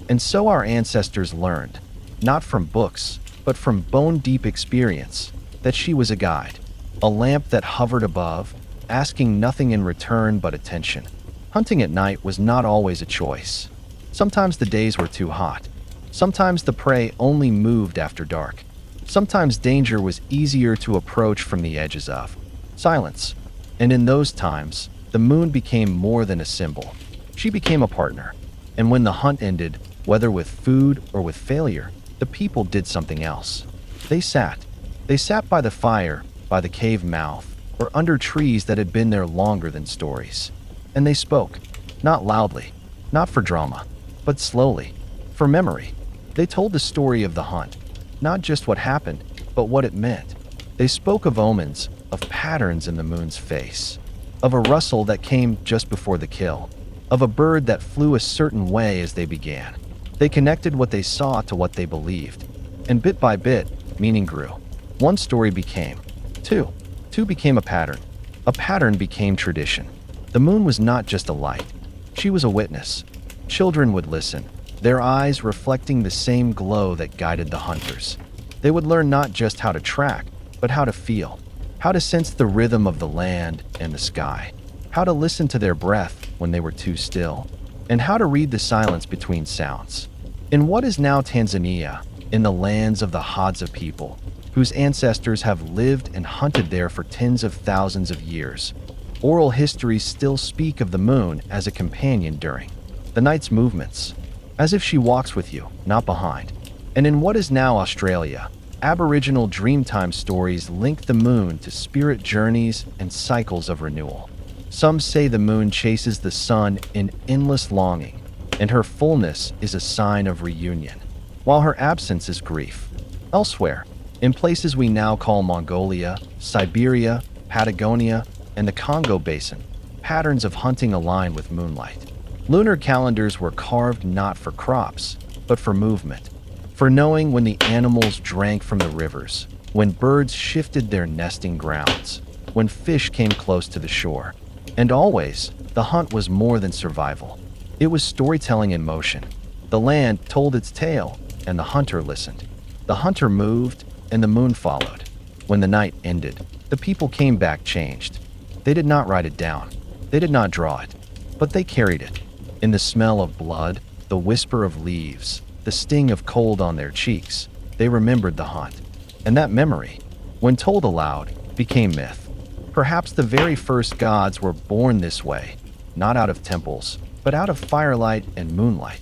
And so our ancestors learned, not from books, but from bone-deep experience, that she was a guide, a lamp that hovered above, asking nothing in return but attention. Hunting at night was not always a choice. Sometimes the days were too hot. Sometimes the prey only moved after dark. Sometimes danger was easier to approach from the edges of silence. And in those times, the moon became more than a symbol. She became a partner. And when the hunt ended, whether with food or with failure, the people did something else. They sat. They sat by the fire, by the cave mouth, or under trees that had been there longer than stories. And they spoke, not loudly, not for drama, but slowly, for memory. They told the story of the hunt, not just what happened, but what it meant. They spoke of omens, of patterns in the moon's face, of a rustle that came just before the kill, of a bird that flew a certain way as they began. They connected what they saw to what they believed, and bit by bit, meaning grew. One story became two. Two became a pattern. A pattern became tradition. The moon was not just a light. She was a witness. Children would listen, their eyes reflecting the same glow that guided the hunters. They would learn not just how to track, but how to feel, how to sense the rhythm of the land and the sky, how to listen to their breath when they were too still, and how to read the silence between sounds. In what is now Tanzania, in the lands of the Hadza people, whose ancestors have lived and hunted there for tens of thousands of years, oral histories still speak of the moon as a companion during the night's movements, as if she walks with you, not behind. And in what is now Australia, Aboriginal Dreamtime stories link the moon to spirit journeys and cycles of renewal. Some say the moon chases the sun in endless longing, and her fullness is a sign of reunion, while her absence is grief. Elsewhere, in places we now call Mongolia, Siberia, Patagonia, and the Congo Basin, patterns of hunting align with moonlight. Lunar calendars were carved not for crops, but for movement, for knowing when the animals drank from the rivers, when birds shifted their nesting grounds, when fish came close to the shore. And always, the hunt was more than survival. It was storytelling in motion. The land told its tale, and the hunter listened. The hunter moved, and the moon followed. When the night ended, the people came back changed. They did not write it down. They did not draw it, but they carried it. In the smell of blood, the whisper of leaves, the sting of cold on their cheeks, they remembered the hunt. And that memory, when told aloud, became myth. Perhaps the very first gods were born this way, not out of temples, but out of firelight and moonlight,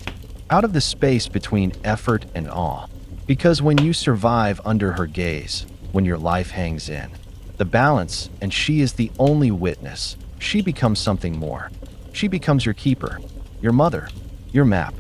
out of the space between effort and awe. Because when you survive under her gaze, when your life hangs in the balance and she is the only witness, she becomes something more. She becomes your keeper, your mother, your map.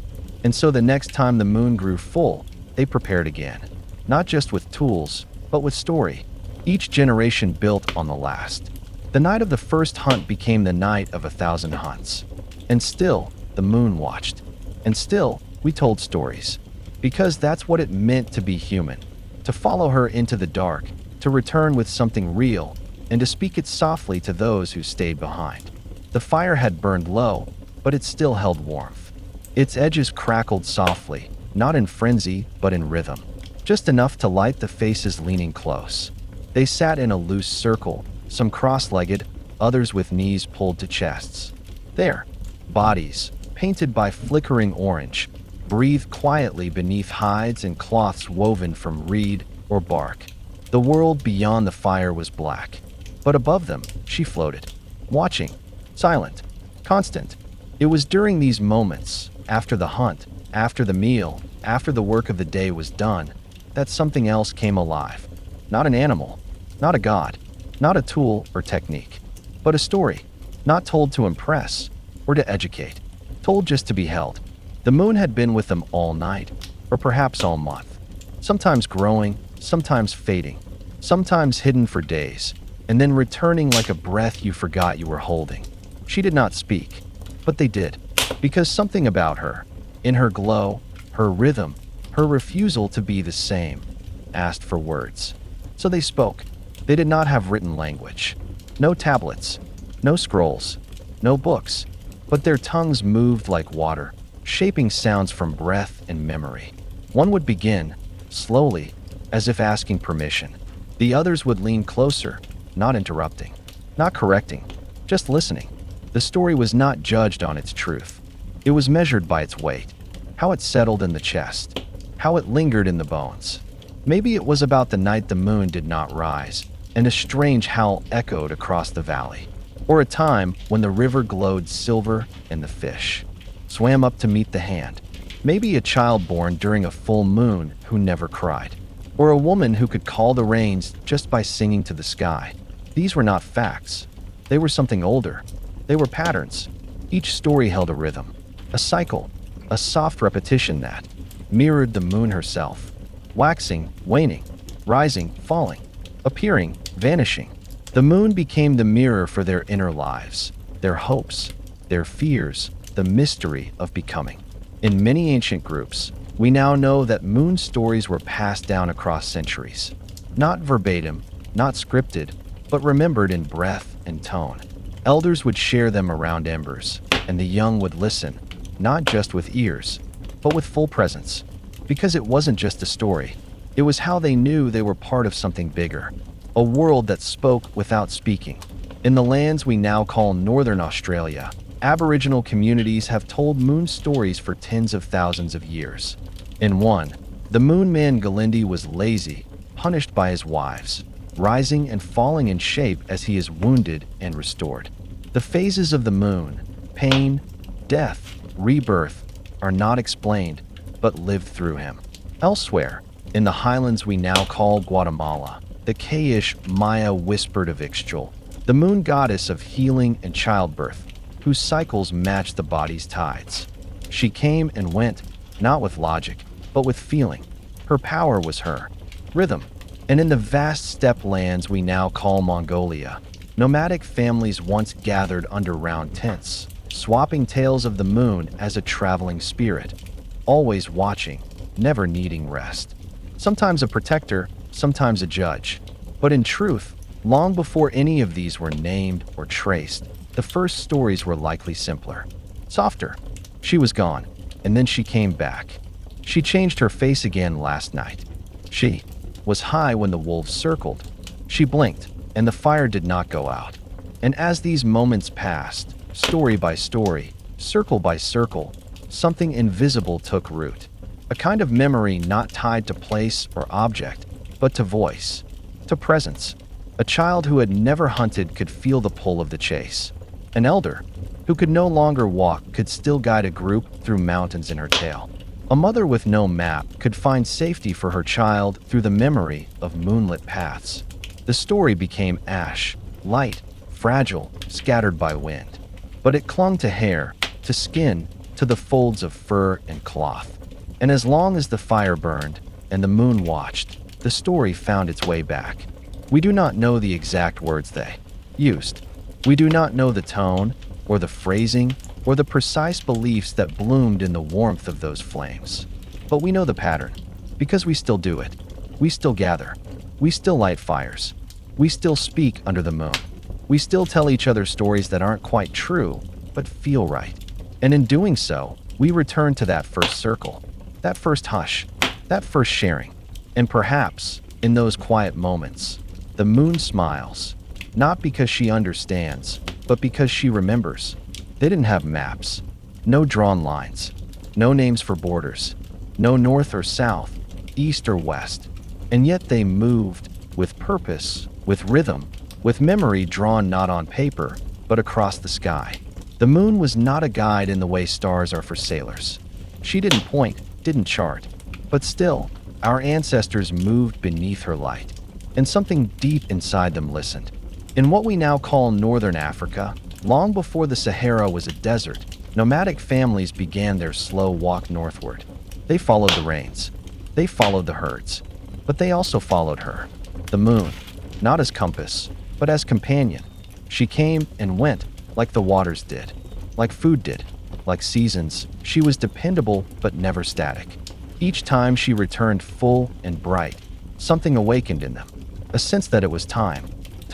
And so the next time the moon grew full, they prepared again, not just with tools, but with story. Each generation built on the last. The night of the first hunt became the night of 1,000 hunts. And still, the moon watched. And still, we told stories. Because that's what it meant to be human. To follow her into the dark, to return with something real, and to speak it softly to those who stayed behind. The fire had burned low, but it still held warmth. Its edges crackled softly, not in frenzy, but in rhythm. Just enough to light the faces leaning close. They sat in a loose circle, some cross-legged, others with knees pulled to chests. Their bodies, painted by flickering orange, breathed quietly beneath hides and cloths woven from reed or bark. The world beyond the fire was black, but above them, she floated, watching, silent, constant. It was during these moments, after the hunt, after the meal, after the work of the day was done, that something else came alive. Not an animal, not a god, not a tool or technique, but a story, not told to impress or to educate, told just to be held. The moon had been with them all night, or perhaps all month, sometimes growing, sometimes fading, sometimes hidden for days, and then returning like a breath you forgot you were holding. She did not speak, but they did, because something about her, in her glow, her rhythm, her refusal to be the same, asked for words. So they spoke. They did not have written language. No tablets, no scrolls, no books, but their tongues moved like water, shaping sounds from breath and memory. One would begin, slowly, as if asking permission. The others would lean closer, not interrupting, not correcting, just listening. The story was not judged on its truth. It was measured by its weight, how it settled in the chest, how it lingered in the bones. Maybe it was about the night the moon did not rise, and a strange howl echoed across the valley, or a time when the river glowed silver and the fish swam up to meet the hand. Maybe a child born during a full moon who never cried, or a woman who could call the rains just by singing to the sky. These were not facts. They were something older. They were patterns. Each story held a rhythm, a cycle, a soft repetition that mirrored the moon herself, waxing, waning, rising, falling, appearing, vanishing. The moon became the mirror for their inner lives, their hopes, their fears, the mystery of becoming. In many ancient groups, we now know that moon stories were passed down across centuries. Not verbatim, not scripted, but remembered in breath and tone. Elders would share them around embers, and the young would listen, not just with ears, but with full presence. Because it wasn't just a story, it was how they knew they were part of something bigger, a world that spoke without speaking. In the lands we now call Northern Australia, Aboriginal communities have told moon stories for tens of thousands of years. In one, the moon man Galindi was lazy, punished by his wives, rising and falling in shape as he is wounded and restored. The phases of the moon, pain, death, rebirth, are not explained, but lived through him. Elsewhere, in the highlands we now call Guatemala, the Kayish Maya whispered of Ixchel, the moon goddess of healing and childbirth, whose cycles match the body's tides. She came and went, not with logic, but with feeling. Her power was her rhythm. And in the vast steppe lands we now call Mongolia, nomadic families once gathered under round tents, swapping tales of the moon as a traveling spirit, always watching, never needing rest. Sometimes a protector, sometimes a judge. But in truth, long before any of these were named or traced, the first stories were likely simpler, softer. She was gone, and then she came back. She changed her face again last night. She was high when the wolves circled. She blinked, and the fire did not go out. And as these moments passed, story by story, circle by circle, something invisible took root. A kind of memory not tied to place or object, but to voice, to presence. A child who had never hunted could feel the pull of the chase. An elder, who could no longer walk, could still guide a group through mountains in her tale. A mother with no map could find safety for her child through the memory of moonlit paths. The story became ash, light, fragile, scattered by wind. But it clung to hair, to skin, to the folds of fur and cloth. And as long as the fire burned and the moon watched, the story found its way back. We do not know the exact words they used. We do not know the tone, or the phrasing, or the precise beliefs that bloomed in the warmth of those flames. But we know the pattern, because we still do it. We still gather. We still light fires. We still speak under the moon. We still tell each other stories that aren't quite true, but feel right. And in doing so, we return to that first circle, that first hush, that first sharing. And perhaps, in those quiet moments, the moon smiles, not because she understands, but because she remembers. They didn't have maps, no drawn lines, no names for borders, no north or south, east or west. And yet they moved with purpose, with rhythm, with memory drawn not on paper, but across the sky. The moon was not a guide in the way stars are for sailors. She didn't point, didn't chart, but still, our ancestors moved beneath her light, and something deep inside them listened. In what we now call Northern Africa, long before the Sahara was a desert, nomadic families began their slow walk northward. They followed the rains. They followed the herds. But they also followed her, the moon, not as compass, but as companion. She came and went like the waters did, like food did, like seasons. She was dependable but never static. Each time she returned full and bright, something awakened in them, a sense that it was time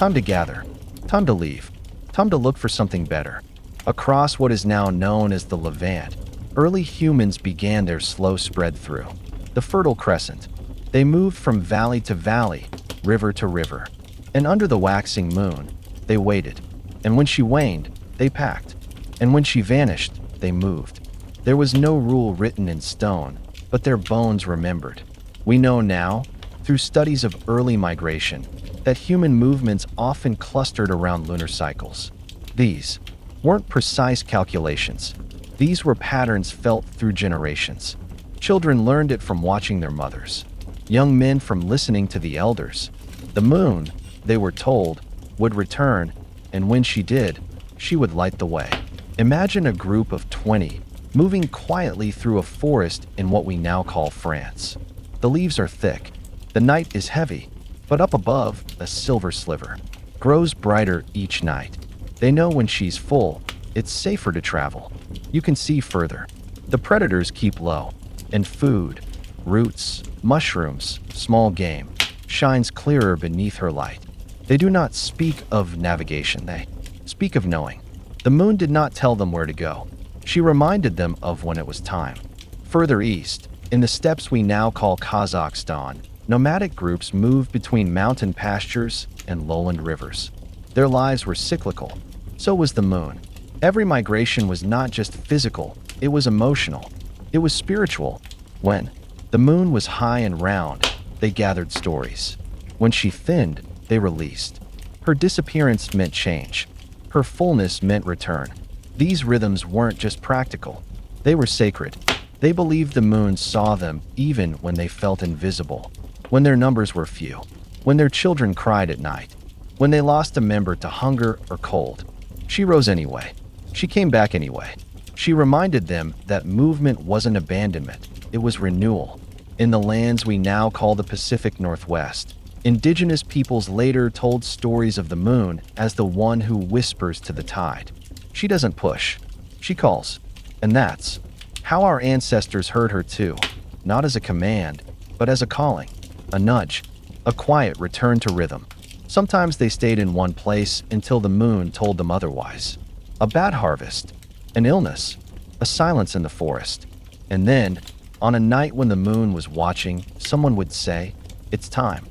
to gather, time to leave, time to look for something better. Across what is now known as the Levant, early humans began their slow spread through the Fertile Crescent. They moved from valley to valley, river to river, and under the waxing moon, they waited. And when she waned, they packed. And when she vanished, they moved. There was no rule written in stone, but their bones remembered. We know now, through studies of early migration, that human movements often clustered around lunar cycles. These weren't precise calculations. These were patterns felt through generations. Children learned it from watching their mothers. Young men from listening to the elders. The moon, they were told, would return, and when she did, she would light the way. Imagine a group of 20 moving quietly through a forest in what we now call France. The leaves are thick. The night is heavy, but up above, a silver sliver grows brighter each night. They know when she's full, it's safer to travel. You can see further. The predators keep low, and food, roots, mushrooms, small game, shines clearer beneath her light. They do not speak of navigation, they speak of knowing. The moon did not tell them where to go. She reminded them of when it was time. Further east, in the steppes we now call Kazakhstan, nomadic groups moved between mountain pastures and lowland rivers. Their lives were cyclical. So was the moon. Every migration was not just physical, it was emotional. It was spiritual. When the moon was high and round, they gathered stories. When she thinned, they released. Her disappearance meant change. Her fullness meant return. These rhythms weren't just practical. They were sacred. They believed the moon saw them even when they felt invisible. When their numbers were few. When their children cried at night. When they lost a member to hunger or cold. She rose anyway. She came back anyway. She reminded them that movement wasn't abandonment, it was renewal. In the lands we now call the Pacific Northwest, indigenous peoples later told stories of the moon as the one who whispers to the tide. She doesn't push, she calls. And that's how our ancestors heard her too, not as a command, but as a calling, a nudge, a quiet return to rhythm. Sometimes they stayed in one place until the moon told them otherwise. A bad harvest, an illness, a silence in the forest. And then, on a night when the moon was watching, someone would say, "It's time."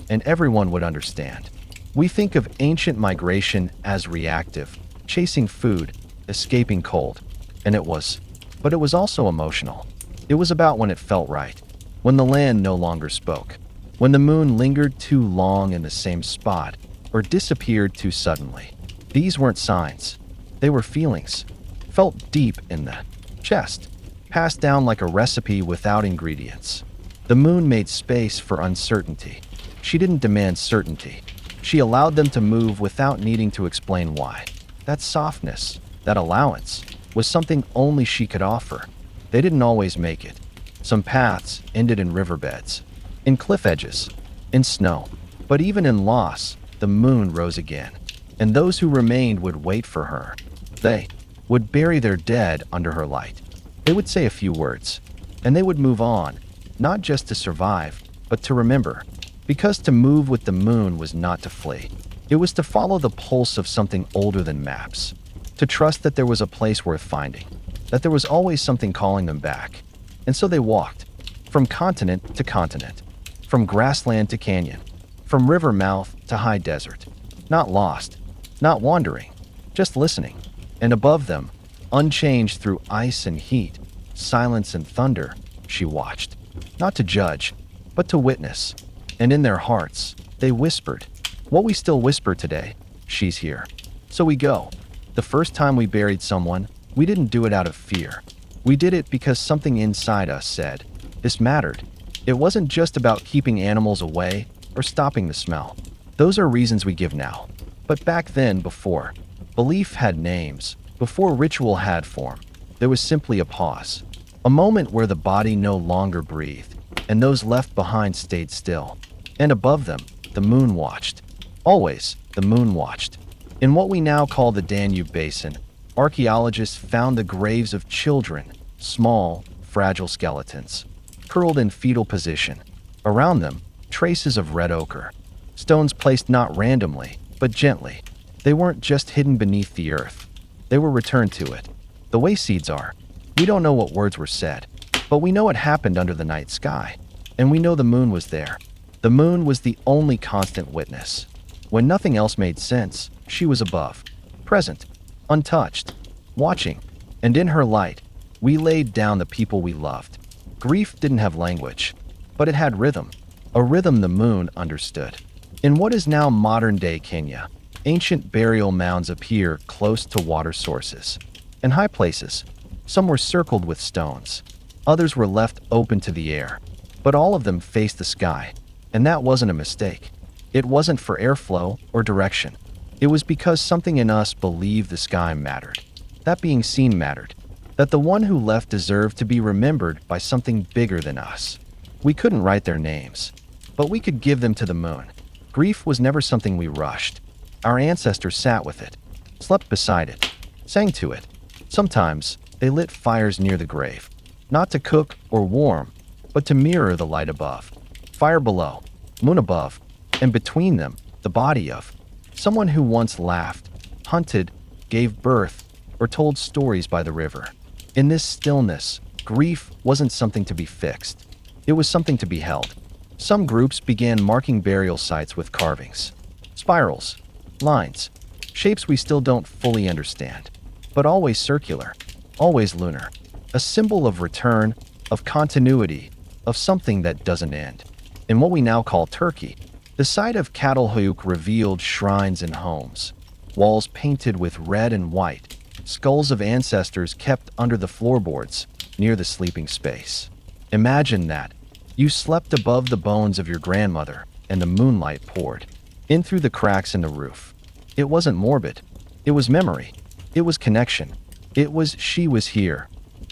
And everyone would understand. We think of ancient migration as reactive, chasing food, escaping cold. And it was. But it was also emotional. It was about when it felt right, when the land no longer spoke, when the moon lingered too long in the same spot, or disappeared too suddenly. These weren't signs. They were feelings, felt deep in the chest, passed down like a recipe without ingredients. The moon made space for uncertainty. She didn't demand certainty. She allowed them to move without needing to explain why. That softness, that allowance, was something only she could offer. They didn't always make it. Some paths ended in riverbeds, in cliff edges, in snow. But even in loss, the moon rose again. And those who remained would wait for her. They would bury their dead under her light. They would say a few words, and they would move on, not just to survive, but to remember. Because to move with the moon was not to flee. It was to follow the pulse of something older than maps. To trust that there was a place worth finding. That there was always something calling them back. And so they walked. From continent to continent. From grassland to canyon. From river mouth to high desert. Not lost. Not wandering. Just listening. And above them, unchanged through ice and heat, silence and thunder, she watched. Not to judge, but to witness. And in their hearts, they whispered. What we still whisper today, she's here. So we go. The first time we buried someone, we didn't do it out of fear. We did it because something inside us said, this mattered. It wasn't just about keeping animals away or stopping the smell. Those are reasons we give now. But back then, before belief had names, before ritual had form, there was simply a pause. A moment where the body no longer breathed, and those left behind stayed still. And above them, the moon watched. Always, the moon watched. In what we now call the Danube Basin, archaeologists found the graves of children, small, fragile skeletons, curled in fetal position. Around them, traces of red ochre. Stones placed not randomly, but gently. They weren't just hidden beneath the earth. They were returned to it. The way seeds are. We don't know what words were said, but we know it happened under the night sky. And we know the moon was there. The moon was the only constant witness. When nothing else made sense, she was above, present, untouched, watching. And in her light, we laid down the people we loved. Grief didn't have language, but it had rhythm. A rhythm the moon understood. In what is now modern-day Kenya, ancient burial mounds appear close to water sources. In high places, some were circled with stones. Others were left open to the air. But all of them faced the sky. And that wasn't a mistake. It wasn't for airflow or direction. It was because something in us believed the sky mattered. That being seen mattered. That the one who left deserved to be remembered by something bigger than us. We couldn't write their names, but we could give them to the moon. Grief was never something we rushed. Our ancestors sat with it, slept beside it, sang to it. Sometimes, they lit fires near the grave, not to cook or warm, but to mirror the light above. Fire below, moon above, and between them, the body of someone who once laughed, hunted, gave birth, or told stories by the river. In this stillness, grief wasn't something to be fixed. It was something to be held. Some groups began marking burial sites with carvings, spirals, lines, shapes we still don't fully understand, but always circular, always lunar, a symbol of return, of continuity, of something that doesn't end. In what we now call Turkey, the site of Cradled revealed shrines and homes, walls painted with red and white, skulls of ancestors kept under the floorboards near the sleeping space. Imagine that. You slept above the bones of your grandmother, and the moonlight poured in through the cracks in the roof. It wasn't morbid. It was memory. It was connection. It was she was here.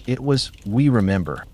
It was we remember.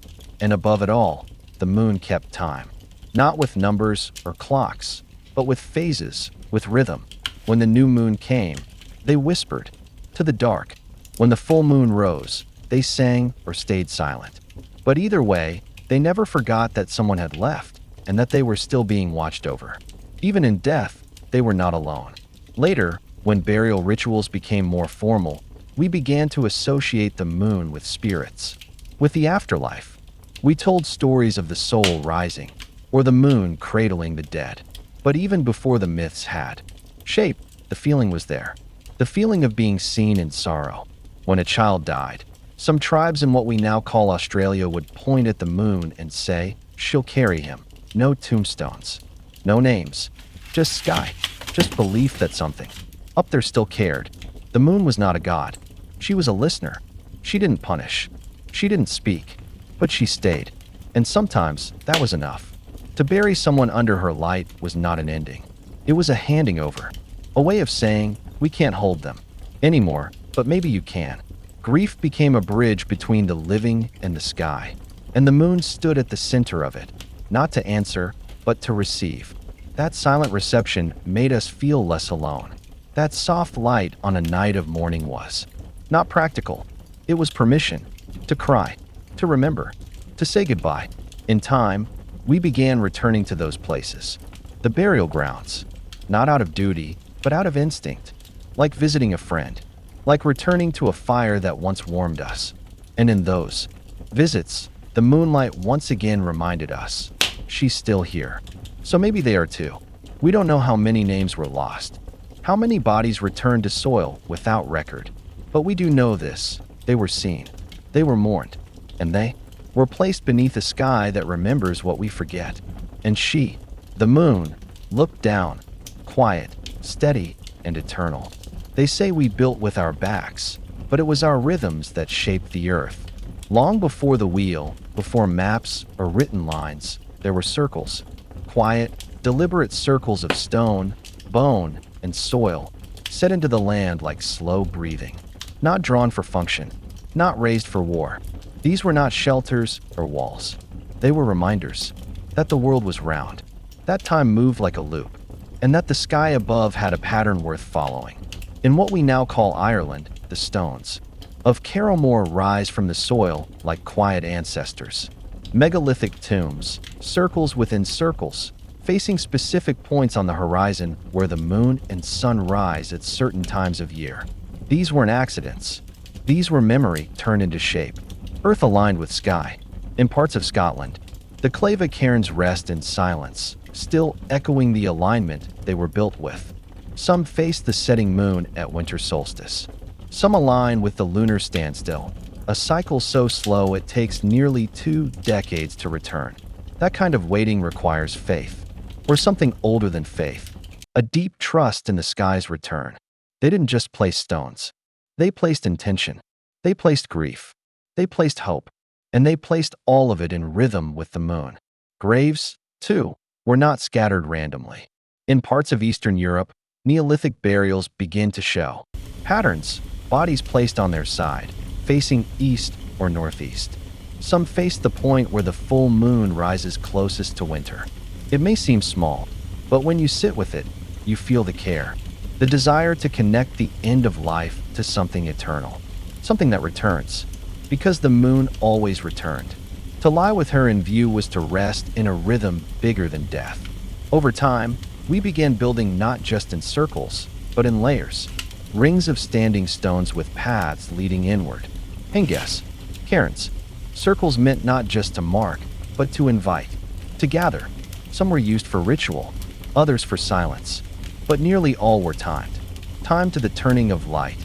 And above it all, the moon kept time. Not with numbers or clocks, but with phases, with rhythm. When the new moon came, they whispered to the dark. When the full moon rose, they sang or stayed silent. But either way, they never forgot that someone had left and that they were still being watched over. Even in death, they were not alone. Later, when burial rituals became more formal, we began to associate the moon with spirits, with the afterlife. We told stories of the soul rising, or the moon cradling the dead. But even before the myths had shape, the feeling was there. The feeling of being seen in sorrow. When a child died, some tribes in what we now call Australia would point at the moon and say, "She'll carry him." No tombstones, no names, just sky, just belief that something up there still cared. The moon was not a god. She was a listener. She didn't punish. She didn't speak, but she stayed. And sometimes that was enough. To bury someone under her light was not an ending. It was a handing over, a way of saying, we can't hold them anymore, but maybe you can. Grief became a bridge between the living and the sky, and the moon stood at the center of it, not to answer, but to receive. That silent reception made us feel less alone. That soft light on a night of mourning was not practical. It was permission to cry, to remember, to say goodbye. In time, we began returning to those places, the burial grounds, not out of duty, but out of instinct, like visiting a friend, like returning to a fire that once warmed us. And in those visits, the moonlight once again reminded us, she's still here. So maybe they are too. We don't know how many names were lost, how many bodies returned to soil without record. But we do know this, they were seen, they were mourned, and they were placed beneath a sky that remembers what we forget. And she, the moon, looked down, quiet, steady, and eternal. They say we built with our backs, but it was our rhythms that shaped the earth. Long before the wheel, before maps or written lines, there were circles. Quiet, deliberate circles of stone, bone, and soil, set into the land like slow breathing. Not drawn for function, not raised for war. These were not shelters or walls. They were reminders that the world was round, that time moved like a loop, and that the sky above had a pattern worth following. In what we now call Ireland, the stones of Carrowmore rise from the soil like quiet ancestors. Megalithic tombs, circles within circles, facing specific points on the horizon where the moon and sun rise at certain times of year. These weren't accidents. These were memory turned into shape. Earth aligned with sky. In parts of Scotland, the Clava cairns rest in silence, still echoing the alignment they were built with. Some face the setting moon at winter solstice. Some align with the lunar standstill, a cycle so slow it takes nearly 2 decades to return. That kind of waiting requires faith, or something older than faith, a deep trust in the sky's return. They didn't just place stones. They placed intention. They placed grief. They placed hope. And they placed all of it in rhythm with the moon. Graves, too, were not scattered randomly. In parts of Eastern Europe, Neolithic burials begin to show patterns, bodies placed on their side, facing east or northeast. Some face the point where the full moon rises closest to winter. It may seem small, but when you sit with it, you feel the care, the desire to connect the end of life to something eternal, something that returns, because the moon always returned. To lie with her in view was to rest in a rhythm bigger than death, Over time, we began building not just in circles, but in layers. Rings of standing stones with paths leading inward. Henges, cairns. Circles meant not just to mark, but to invite, to gather. Some were used for ritual, others for silence, but nearly all were timed. Timed to the turning of light,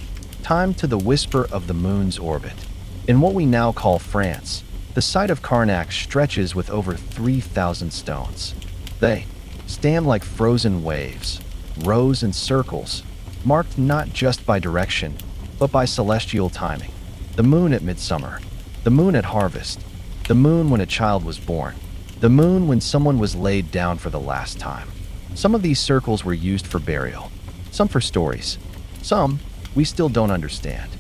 timed to the whisper of the moon's orbit. In what we now call France, the site of Karnak stretches with over 3,000 stones. They stand like frozen waves, rows and circles, marked not just by direction, but by celestial timing. The moon at midsummer, the moon at harvest, the moon when a child was born, the moon when someone was laid down for the last time. Some of these circles were used for burial, some for stories, some we still don't understand.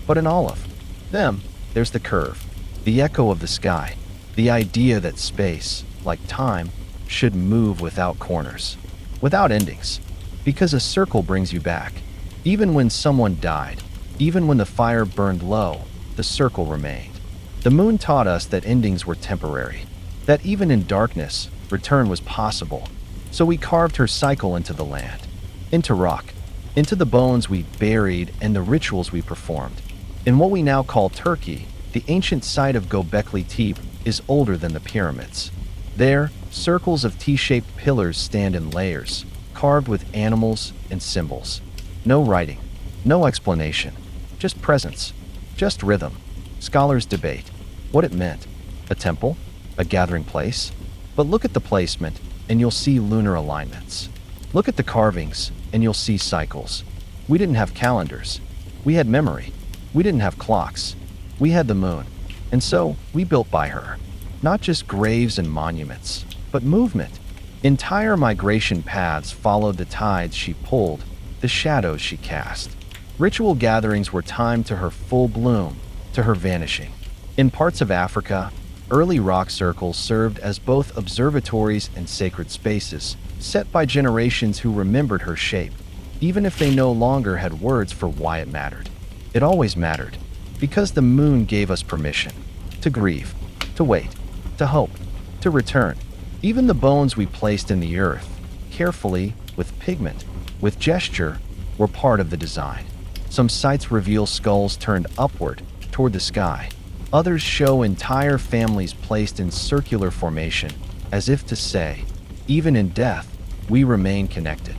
But in all of them, there's the curve, the echo of the sky, the idea that space, like time, should move without corners, without endings, because a circle brings you back. Even when someone died, even when the fire burned low, the circle remained. The moon taught us that endings were temporary, that even in darkness, return was possible. So we carved her cycle into the land, into rock, into the bones we buried and the rituals we performed. In what we now call Turkey, the ancient site of Göbekli Tepe is older than the pyramids. There, circles of T-shaped pillars stand in layers, carved with animals and symbols. No writing, no explanation, just presence, just rhythm. Scholars debate what it meant. A temple? A gathering place? But look at the placement, and you'll see lunar alignments. Look at the carvings, and you'll see cycles. We didn't have calendars. We had memory. We didn't have clocks. We had the moon. And so, we built by her. Not just graves and monuments, but movement. Entire migration paths followed the tides she pulled, the shadows she cast. Ritual gatherings were timed to her full bloom, to her vanishing. In parts of Africa, early rock circles served as both observatories and sacred spaces, set by generations who remembered her shape, even if they no longer had words for why it mattered. It always mattered, because the moon gave us permission to grieve, to wait, to hope, to return. Even the bones we placed in the earth, carefully, with pigment, with gesture, were part of the design. Some sites reveal skulls turned upward, toward the sky. Others show entire families placed in circular formation, as if to say, even in death, we remain connected.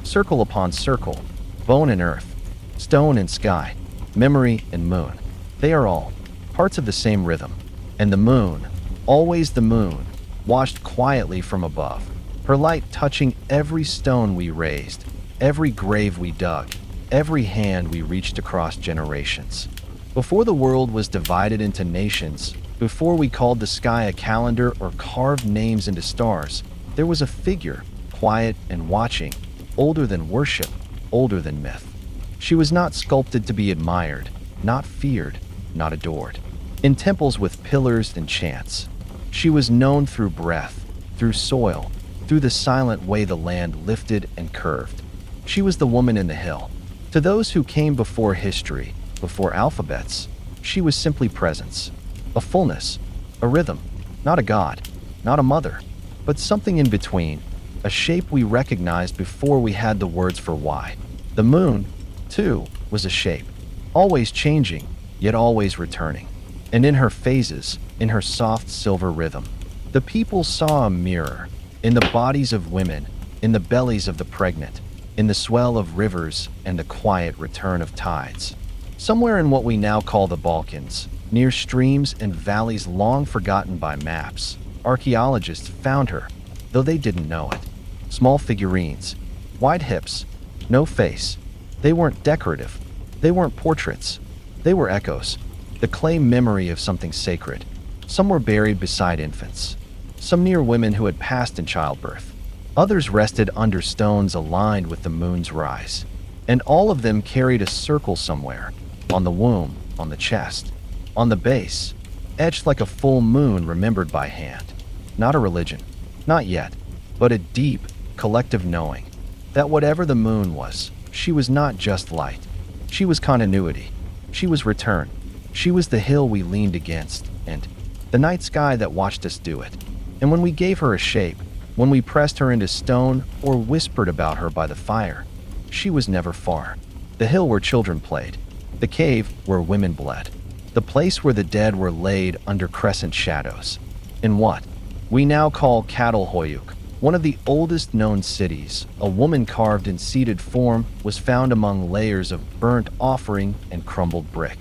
Circle upon circle, bone and earth, stone and sky, memory and moon. They are all parts of the same rhythm. And the moon, always the moon, watched quietly from above, her light touching every stone we raised, every grave we dug, every hand we reached across generations. Before the world was divided into nations, before we called the sky a calendar or carved names into stars, there was a figure, quiet and watching, older than worship, older than myth. She was not sculpted to be admired, not feared, not adored. In temples with pillars and chants, she was known through breath, through soil, through the silent way the land lifted and curved. She was the woman in the hill. To those who came before history, before alphabets, she was simply presence, a fullness, a rhythm, not a god, not a mother, but something in between, a shape we recognized before we had the words for why. The moon, too, was a shape, always changing, yet always returning. And in her phases, in her soft silver rhythm, the people saw a mirror, in the bodies of women, in the bellies of the pregnant, in the swell of rivers and the quiet return of tides. Somewhere in what we now call the Balkans, near streams and valleys long forgotten by maps, archaeologists found her, though they didn't know it. Small figurines, wide hips, no face. They weren't decorative. They weren't portraits. They were echoes, the clay memory of something sacred. Some were buried beside infants, some near women who had passed in childbirth. Others rested under stones aligned with the moon's rise. And all of them carried a circle somewhere, on the womb, on the chest, on the base, etched like a full moon remembered by hand. Not a religion, not yet, but a deep, collective knowing that whatever the moon was, she was not just light. She was continuity. She was return. She was the hill we leaned against, and the night sky that watched us do it. And when we gave her a shape, When we pressed her into stone or whispered about her by the fire, she was never far. The hill where children played, the cave where women bled, the place where the dead were laid under crescent shadows. In what we now call Cradled, one of the oldest known cities, a woman carved in seated form was found among layers of burnt offering and crumbled brick.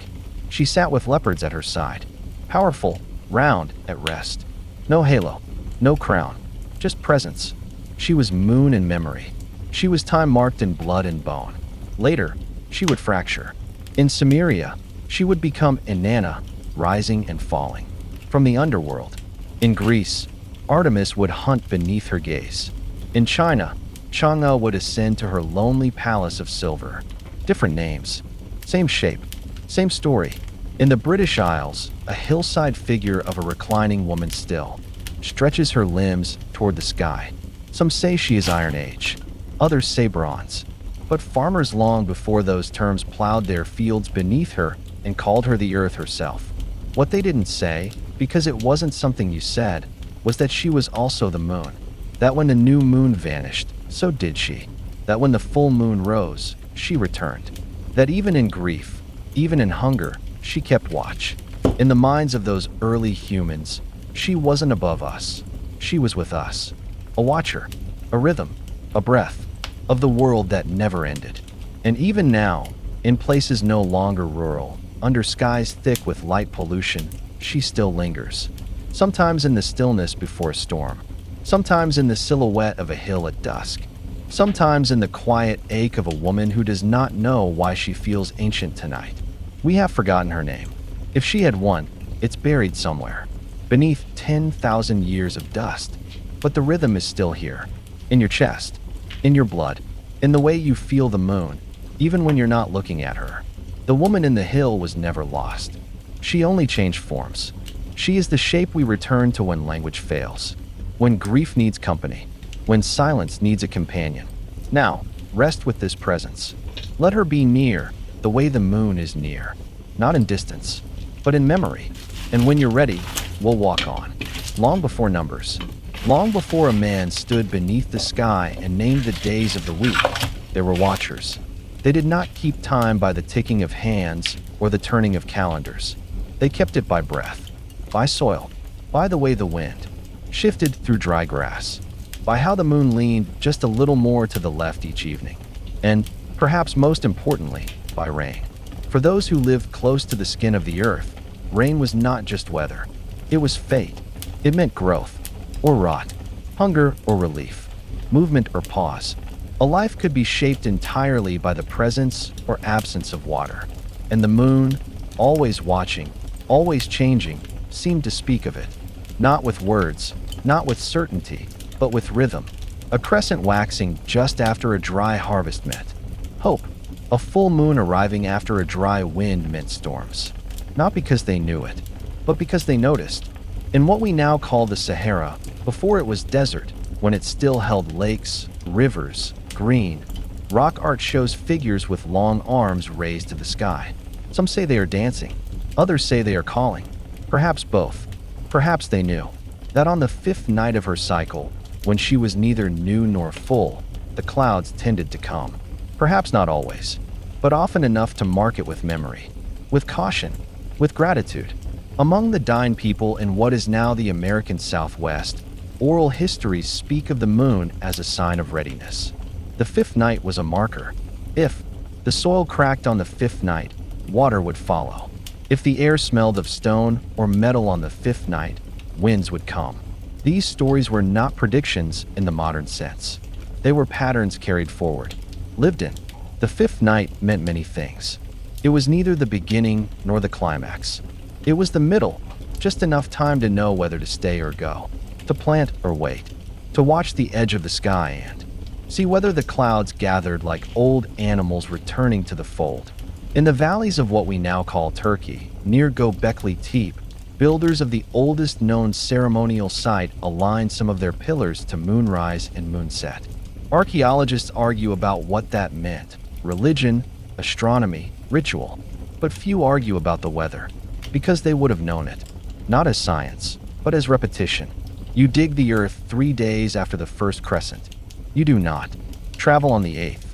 She sat with leopards at her side, powerful, round, at rest. No halo, no crown, just presence. She was moon in memory. She was time marked in blood and bone. Later, she would fracture. In Sumeria, she would become Inanna, rising and falling from the underworld. In Greece, Artemis would hunt beneath her gaze. In China, Chang'e would ascend to her lonely palace of silver. Different names, same shape, same story. In the British Isles, a hillside figure of a reclining woman still stretches her limbs toward the sky. Some say she is Iron Age, others say bronze. But farmers long before those terms plowed their fields beneath her and called her the earth herself. What they didn't say, because it wasn't something you said, was that she was also the moon. That when the new moon vanished, so did she. That when the full moon rose, she returned. That even in grief, even in hunger, she kept watch. In the minds of those early humans, she wasn't above us. She was with us. A watcher, a rhythm, a breath of the world that never ended. And even now, in places no longer rural, under skies thick with light pollution, she still lingers. Sometimes in the stillness before a storm, sometimes in the silhouette of a hill at dusk, sometimes in the quiet ache of a woman who does not know why she feels ancient tonight. We have forgotten her name. If she had one, it's buried somewhere, beneath 10,000 years of dust. But the rhythm is still here, in your chest, in your blood, in the way you feel the moon, even when you're not looking at her. The woman in the hill was never lost. She only changed forms. She is the shape we return to when language fails, when grief needs company, when silence needs a companion. Now, rest with this presence. Let her be near, the way the moon is near, not in distance, but in memory. And when you're ready, we'll walk on. Long before numbers, long before a man stood beneath the sky and named the days of the week, there were watchers. They did not keep time by the ticking of hands or the turning of calendars. They kept it by breath, by soil, by the way the wind shifted through dry grass, by how the moon leaned just a little more to the left each evening, and, perhaps most importantly, by rain. For those who lived close to the skin of the earth, rain was not just weather. It was fate. It meant growth, or rot, hunger or relief, movement or pause. A life could be shaped entirely by the presence or absence of water. And the moon, always watching, always changing, seemed to speak of it. Not with words, not with certainty, but with rhythm. A crescent waxing just after a dry harvest meant hope. A full moon arriving after a dry wind meant storms. Not because they knew it, but because they noticed. In what we now call the Sahara, before it was desert, when it still held lakes, rivers, green, rock art shows figures with long arms raised to the sky. Some say they are dancing, others say they are calling. Perhaps both. Perhaps they knew that on the fifth night of her cycle, when she was neither new nor full, the clouds tended to come. Perhaps not always, but often enough to mark it with memory, with caution, with gratitude. Among the dying people in what is now the American Southwest, oral histories speak of the moon as a sign of readiness. The fifth night was a marker. If the soil cracked on the fifth night, water would follow. If the air smelled of stone or metal on the fifth night, winds would come. These stories were not predictions in the modern sense. They were patterns carried forward, lived in. The fifth night meant many things. It was neither the beginning nor the climax. It was the middle, just enough time to know whether to stay or go, to plant or wait, to watch the edge of the sky and see whether the clouds gathered like old animals returning to the fold. In the valleys of what we now call Turkey, near Göbekli Tepe, builders of the oldest known ceremonial site aligned some of their pillars to moonrise and moonset. Archaeologists argue about what that meant: religion, astronomy, ritual. But few argue about the weather, because they would have known it, not as science, but as repetition. You dig the earth 3 days after the first crescent. You do not travel on the 8th.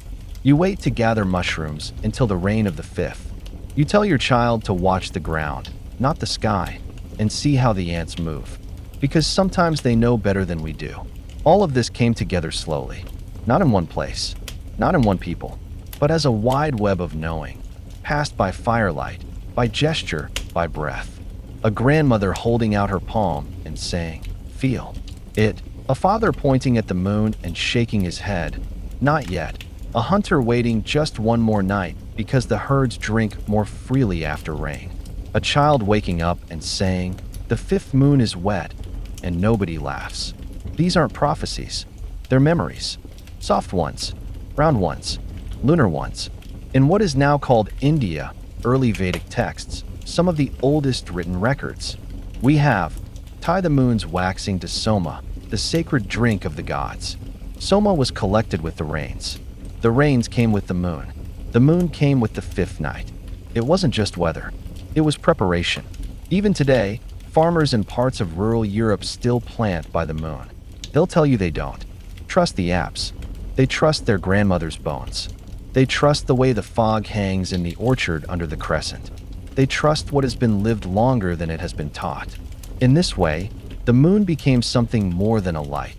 You wait to gather mushrooms until the rain of the 5th. You tell your child to watch the ground, not the sky, and see how the ants move. Because sometimes they know better than we do. All of this came together slowly. Not in one place, not in one people, but as a wide web of knowing, passed by firelight, by gesture, by breath. A grandmother holding out her palm and saying, "Feel it." A father pointing at the moon and shaking his head, "Not yet." A hunter waiting just one more night because the herds drink more freely after rain. A child waking up and saying, "The 5th moon is wet," and nobody laughs. These aren't prophecies. They're memories. Soft ones, round ones, lunar ones. In what is now called India, early Vedic texts, some of the oldest written records. We have tie the moon's waxing to Soma, the sacred drink of the gods. Soma was collected with the rains. The rains came with the moon. The moon came with the 5th night. It wasn't just weather. It was preparation. Even today, farmers in parts of rural Europe still plant by the moon. They'll tell you they don't. Trust the apps. They trust their grandmother's bones. They trust the way the fog hangs in the orchard under the crescent. They trust what has been lived longer than it has been taught. In this way, the moon became something more than a light.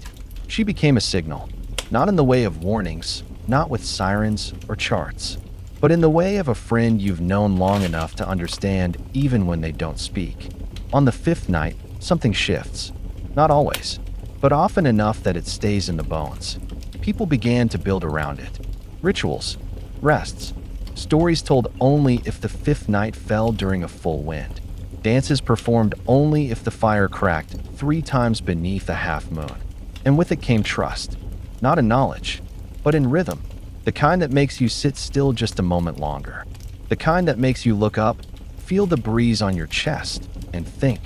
She became a signal, not in the way of warnings, not with sirens or charts, but in the way of a friend you've known long enough to understand even when they don't speak. On the 5th night, something shifts. Not always, but often enough that it stays in the bones. People began to build around it. Rituals, rests, stories told only if the 5th night fell during a full wind. Dances performed only if the fire cracked 3 times beneath a half moon. And with it came trust, not in knowledge, but in rhythm. The kind that makes you sit still just a moment longer. The kind that makes you look up, feel the breeze on your chest, and think,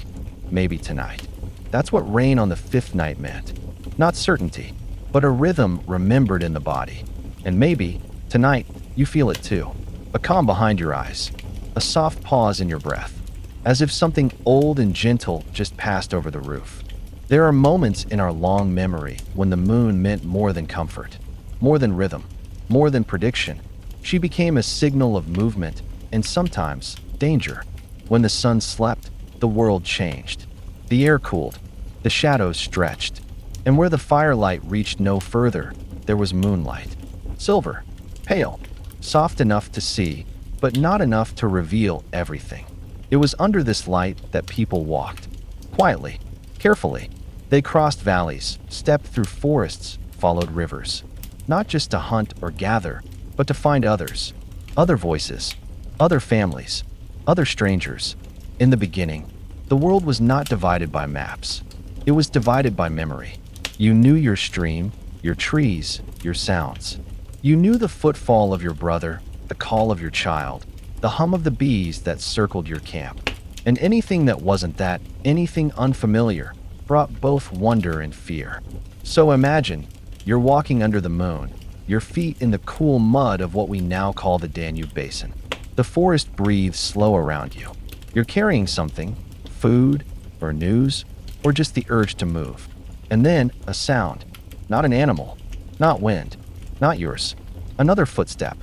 maybe tonight. That's what rain on the 5th night meant. Not certainty, but a rhythm remembered in the body. And maybe, tonight, you feel it too. A calm behind your eyes. A soft pause in your breath. As if something old and gentle just passed over the roof. There are moments in our long memory when the moon meant more than comfort, more than rhythm, more than prediction. She became a signal of movement and sometimes danger. When the sun slept, the world changed. The air cooled, the shadows stretched, and where the firelight reached no further, there was moonlight. Silver, pale, soft enough to see, but not enough to reveal everything. It was under this light that people walked. Quietly, carefully. They crossed valleys, stepped through forests, followed rivers. Not just to hunt or gather, but to find others. Other voices, other families, other strangers. In the beginning, the world was not divided by maps. It was divided by memory. You knew your stream, your trees, your sounds. You knew the footfall of your brother, the call of your child, the hum of the bees that circled your camp. And anything that wasn't that, anything unfamiliar, brought both wonder and fear. So imagine, you're walking under the moon, your feet in the cool mud of what we now call the Danube Basin. The forest breathes slow around you. You're carrying something, food, or news, or just the urge to move. And then a sound, not an animal, not wind, not yours. Another footstep,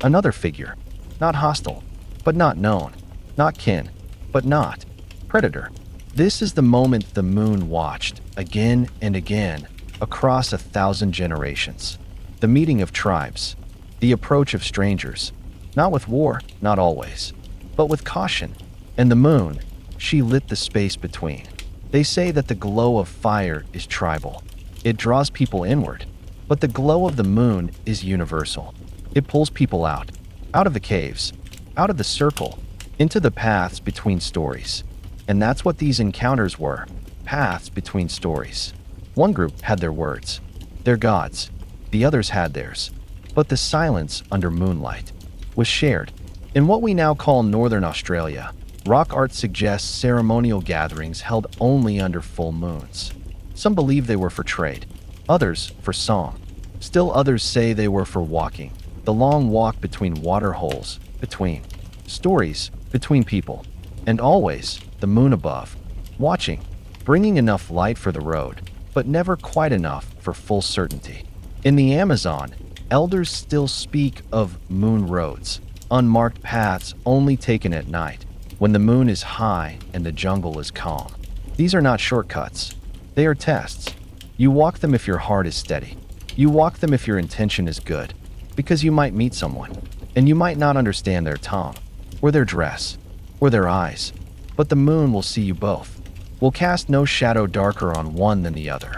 another figure, not hostile, but not known, not kin, but not predator. This is the moment the moon watched again and again across 1,000 generations. The meeting of tribes, the approach of strangers, not with war, not always, but with caution. And the moon, she lit the space between. They say that the glow of fire is tribal. It draws people inward, but the glow of the moon is universal. It pulls people out of the caves, out of the circle, into the paths between stories. And that's what these encounters were, paths between stories. One group had their words, their gods. The others had theirs. But the silence under moonlight was shared. In what we now call Northern Australia, rock art suggests ceremonial gatherings held only under full moons. Some believe they were for trade, others for song. Still others say they were for walking, the long walk between water holes, between stories, between people, and always the moon above, watching, bringing enough light for the road, but never quite enough for full certainty. In the Amazon, elders still speak of moon roads, unmarked paths only taken at night, when the moon is high and the jungle is calm. These are not shortcuts. They are tests. You walk them if your heart is steady. You walk them if your intention is good, because you might meet someone, and you might not understand their tongue, or their dress, or their eyes, but the moon will see you both, will cast no shadow darker on one than the other.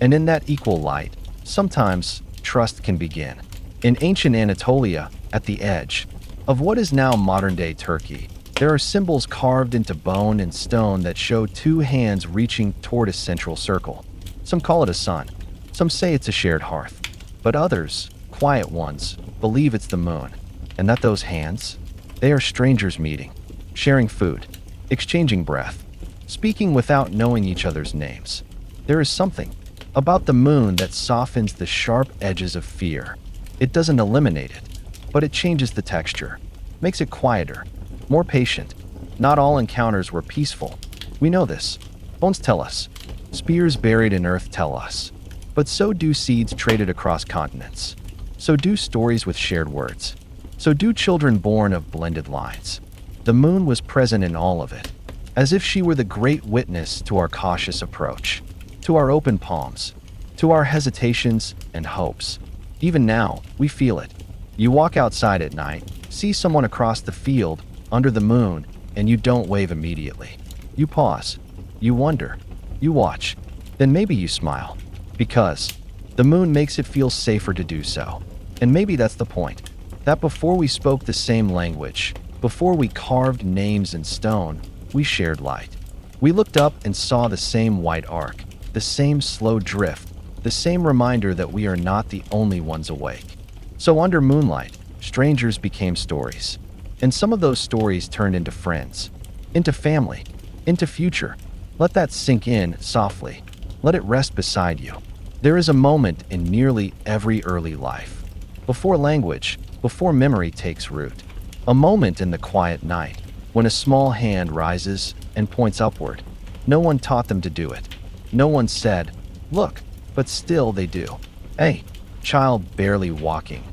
And in that equal light, sometimes trust can begin. In ancient Anatolia, at the edge of what is now modern-day Turkey, there are symbols carved into bone and stone that show two hands reaching toward a central circle. Some call it a sun, some say it's a shared hearth, but others, quiet ones, believe it's the moon, and that those hands, they are strangers meeting, sharing food, exchanging breath, speaking without knowing each other's names. There is something about the moon that softens the sharp edges of fear. It doesn't eliminate it, but it changes the texture, makes it quieter, more patient. Not all encounters were peaceful. We know this. Bones tell us. Spears buried in earth tell us. But so do seeds traded across continents. So do stories with shared words. So do children born of blended lines. The moon was present in all of it, as if she were the great witness to our cautious approach, to our open palms, to our hesitations and hopes. Even now, we feel it. You walk outside at night, see someone across the field, under the moon, and you don't wave immediately. You pause. You wonder. You watch. Then maybe you smile. Because the moon makes it feel safer to do so. And maybe that's the point. That before we spoke the same language, before we carved names in stone, we shared light. We looked up and saw the same white arc, the same slow drift, the same reminder that we are not the only ones awake. So under moonlight, strangers became stories. And some of those stories turned into friends, into family, into future. Let that sink in softly. Let it rest beside you. There is a moment in nearly every early life, before language, before memory takes root. A moment in the quiet night, when a small hand rises and points upward. No one taught them to do it. No one said, "Look," but still they do. A child barely walking,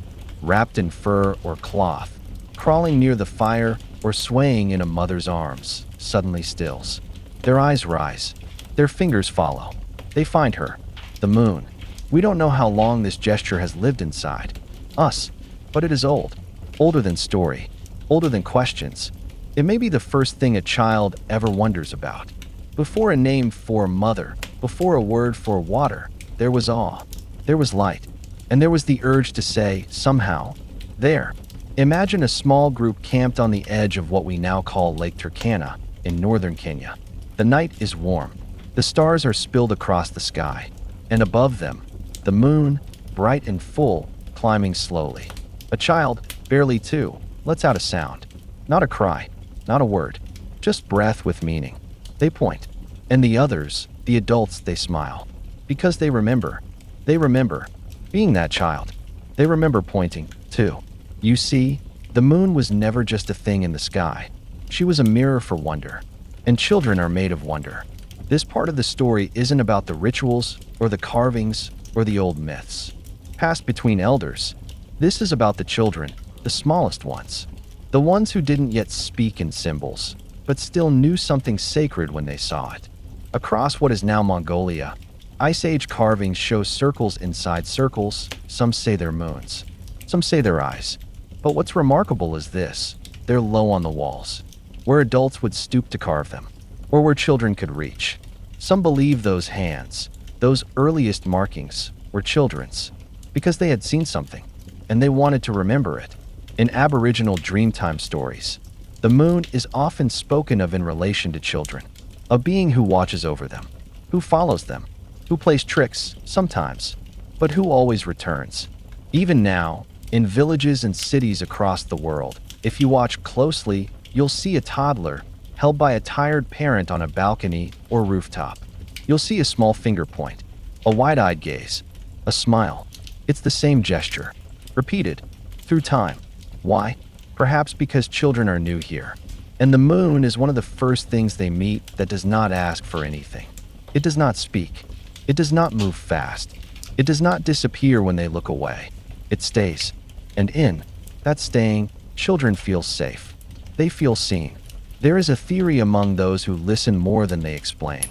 wrapped in fur or cloth, crawling near the fire or swaying in a mother's arms, suddenly stills. Their eyes rise. Their fingers follow. They find her, the moon. We don't know how long this gesture has lived inside us, but it is old. Older than story. Older than questions. It may be the first thing a child ever wonders about. Before a name for mother, before a word for water, there was awe. There was light. And there was the urge to say, somehow, there. Imagine a small group camped on the edge of what we now call Lake Turkana in northern Kenya. The night is warm. The stars are spilled across the sky. And above them, the moon, bright and full, climbing slowly. A child, barely two, lets out a sound. Not a cry, not a word, just breath with meaning. They point. And the others, the adults, they smile. Because they remember. They remember being that child. They remember pointing, too. You see, the moon was never just a thing in the sky. She was a mirror for wonder. And children are made of wonder. This part of the story isn't about the rituals, or the carvings, or the old myths passed between elders. This is about the children, the smallest ones. The ones who didn't yet speak in symbols, but still knew something sacred when they saw it. Across what is now Mongolia, Ice Age carvings show circles inside circles. Some say they're moons. Some say they're eyes. But what's remarkable is this. They're low on the walls, where adults would stoop to carve them, or where children could reach. Some believe those hands, those earliest markings, were children's, because they had seen something, and they wanted to remember it. In Aboriginal Dreamtime stories, the moon is often spoken of in relation to children, a being who watches over them, who follows them, who plays tricks, sometimes, but who always returns. Even now, in villages and cities across the world, if you watch closely, you'll see a toddler held by a tired parent on a balcony or rooftop. You'll see a small finger point, a wide-eyed gaze, a smile. It's the same gesture, repeated, through time. Why? Perhaps because children are new here, and the moon is one of the first things they meet that does not ask for anything. It does not speak. It does not move fast. It does not disappear when they look away. It stays. And in that staying, children feel safe. They feel seen. There is a theory among those who listen more than they explain.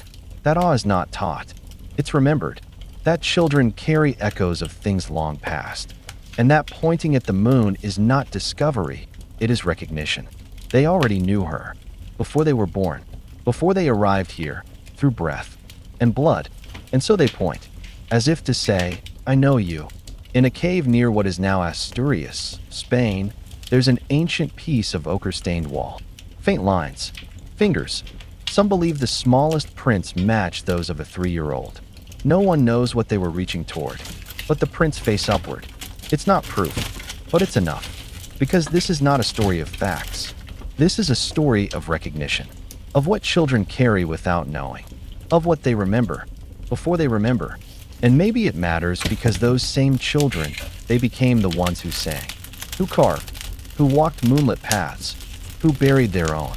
That awe is not taught. It's remembered. That children carry echoes of things long past. And that pointing at the moon is not discovery, it is recognition. They already knew her. Before they were born. Before they arrived here, through breath and blood. And so they point, as if to say, I know you. In a cave near what is now Asturias, Spain, there's an ancient piece of ochre-stained wall. Faint lines. Fingers. Some believe the smallest prints match those of a 3-year-old. No one knows what they were reaching toward, but the prints face upward. It's not proof, but it's enough. Because this is not a story of facts. This is a story of recognition. Of what children carry without knowing. Of what they remember, before they remember. And maybe it matters because those same children, they became the ones who sang, who carved, who walked moonlit paths, who buried their own.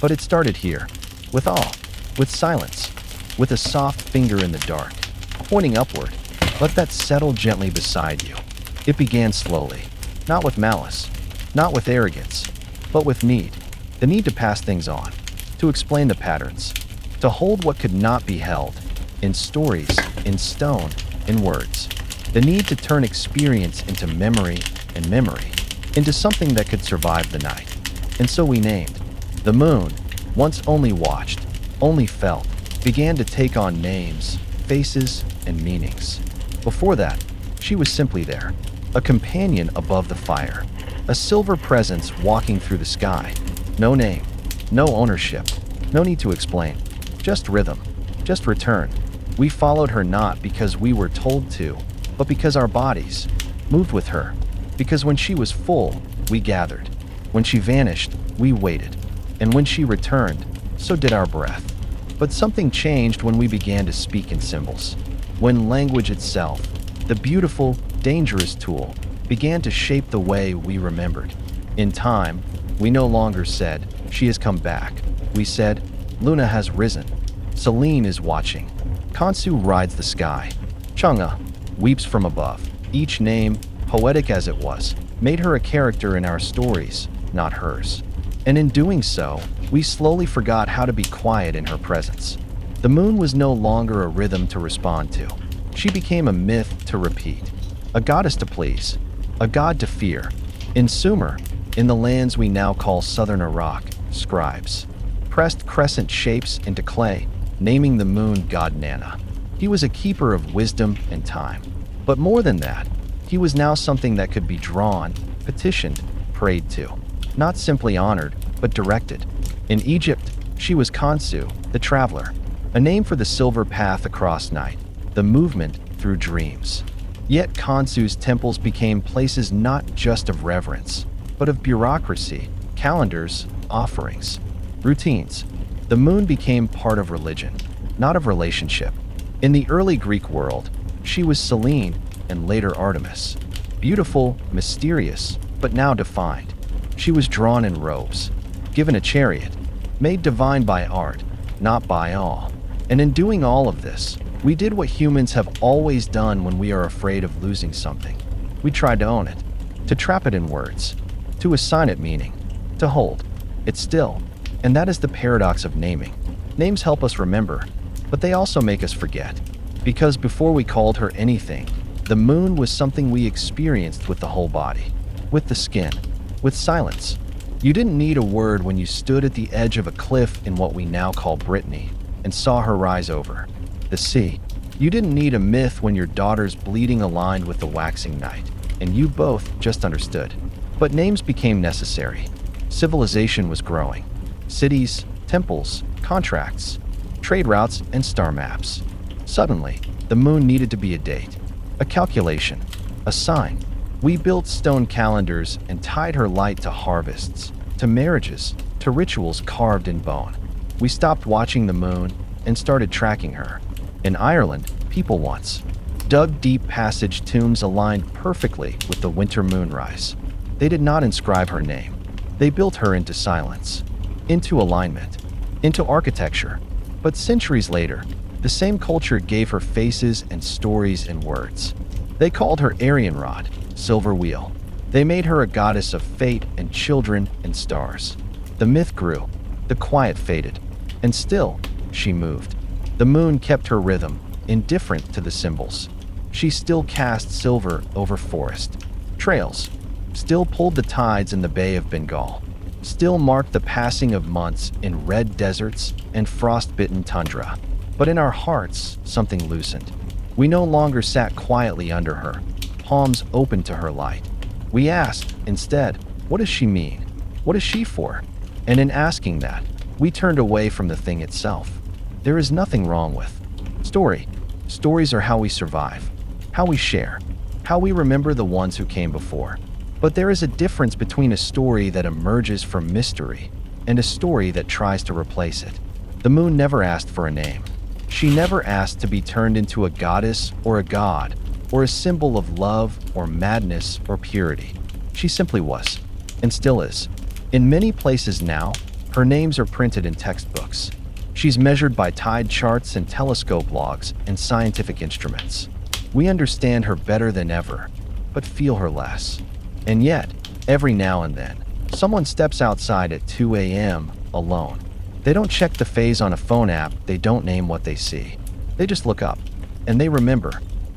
But it started here, with awe, with silence, with a soft finger in the dark, pointing upward. Let that settle gently beside you. It began slowly, not with malice, not with arrogance, but with need. The need to pass things on, to explain the patterns, to hold what could not be held, in stories, in stone, in words. The need to turn experience into memory and memory, into something that could survive the night. And so we named. The moon, once only watched, only felt, began to take on names, faces, and meanings. Before that, she was simply there, a companion above the fire, a silver presence walking through the sky. No name, no ownership, no need to explain, just rhythm, just return. We followed her not because we were told to, but because our bodies moved with her. Because when she was full, we gathered. When she vanished, we waited. And when she returned, so did our breath. But something changed when we began to speak in symbols. When language itself, the beautiful, dangerous tool, began to shape the way we remembered. In time, we no longer said, she has come back. We said, Luna has risen. Celine is watching. Kansu rides the sky. Chang'a weeps from above. Each name, poetic as it was, made her a character in our stories, not hers. And in doing so, we slowly forgot how to be quiet in her presence. The moon was no longer a rhythm to respond to. She became a myth to repeat, a goddess to please, a god to fear. In Sumer, in the lands we now call southern Iraq, scribes pressed crescent shapes into clay, naming the moon god Nana. He was a keeper of wisdom and time. But more than that, he was now something that could be drawn, petitioned, prayed to. Not simply honored, but directed. In Egypt, she was Kansu, the traveler, a name for the silver path across night, the movement through dreams. Yet Kansu's temples became places not just of reverence, but of bureaucracy, calendars, offerings, routines. The moon became part of religion, not of relationship. In the early Greek world, she was Selene and later Artemis. Beautiful, mysterious, but now defined. She was drawn in robes, given a chariot, made divine by art, not by all. And in doing all of this, we did what humans have always done when we are afraid of losing something. We tried to own it, to trap it in words, to assign it meaning, to hold it still. And that is the paradox of naming. Names help us remember, but they also make us forget. Because before we called her anything, the moon was something we experienced with the whole body, with the skin, with silence. You didn't need a word when you stood at the edge of a cliff in what we now call Brittany and saw her rise over the sea. You didn't need a myth when your daughter's bleeding aligned with the waxing night, and you both just understood. But names became necessary. Civilization was growing. Cities, temples, contracts, trade routes, and star maps. Suddenly, the moon needed to be a date, a calculation, a sign. We built stone calendars and tied her light to harvests, to marriages, to rituals carved in bone. We stopped watching the moon and started tracking her. In Ireland, people once dug deep passage tombs aligned perfectly with the winter moonrise. They did not inscribe her name. They built her into silence, into alignment, into architecture. But centuries later, The same culture gave her faces and stories and words. They called her Aryan Rod, Silver Wheel. They made her a goddess of fate and children and stars. The myth grew, the quiet faded, and still, she moved. The moon kept her rhythm, indifferent to the symbols. She still cast silver over forest. Trails, still pulled the tides in the Bay of Bengal, still marked the passing of months in red deserts and frost-bitten tundra. But in our hearts, something loosened. We no longer sat quietly under her, palms open to her light. We asked, instead, what does she mean? What is she for? And in asking that, we turned away from the thing itself. There is nothing wrong with story. Stories are how we survive, how we share, how we remember the ones who came before. But there is a difference between a story that emerges from mystery and a story that tries to replace it. The moon never asked for a name. She never asked to be turned into a goddess or a god, or a symbol of love or madness or purity. She simply was, and still is. In many places now, her names are printed in textbooks. She's measured by tide charts and telescope logs and scientific instruments. We understand her better than ever, but feel her less. And yet, every now and then, someone steps outside at 2 a.m. alone. They don't check the phase on a phone app, they don't name what they see. They just look up, and they remember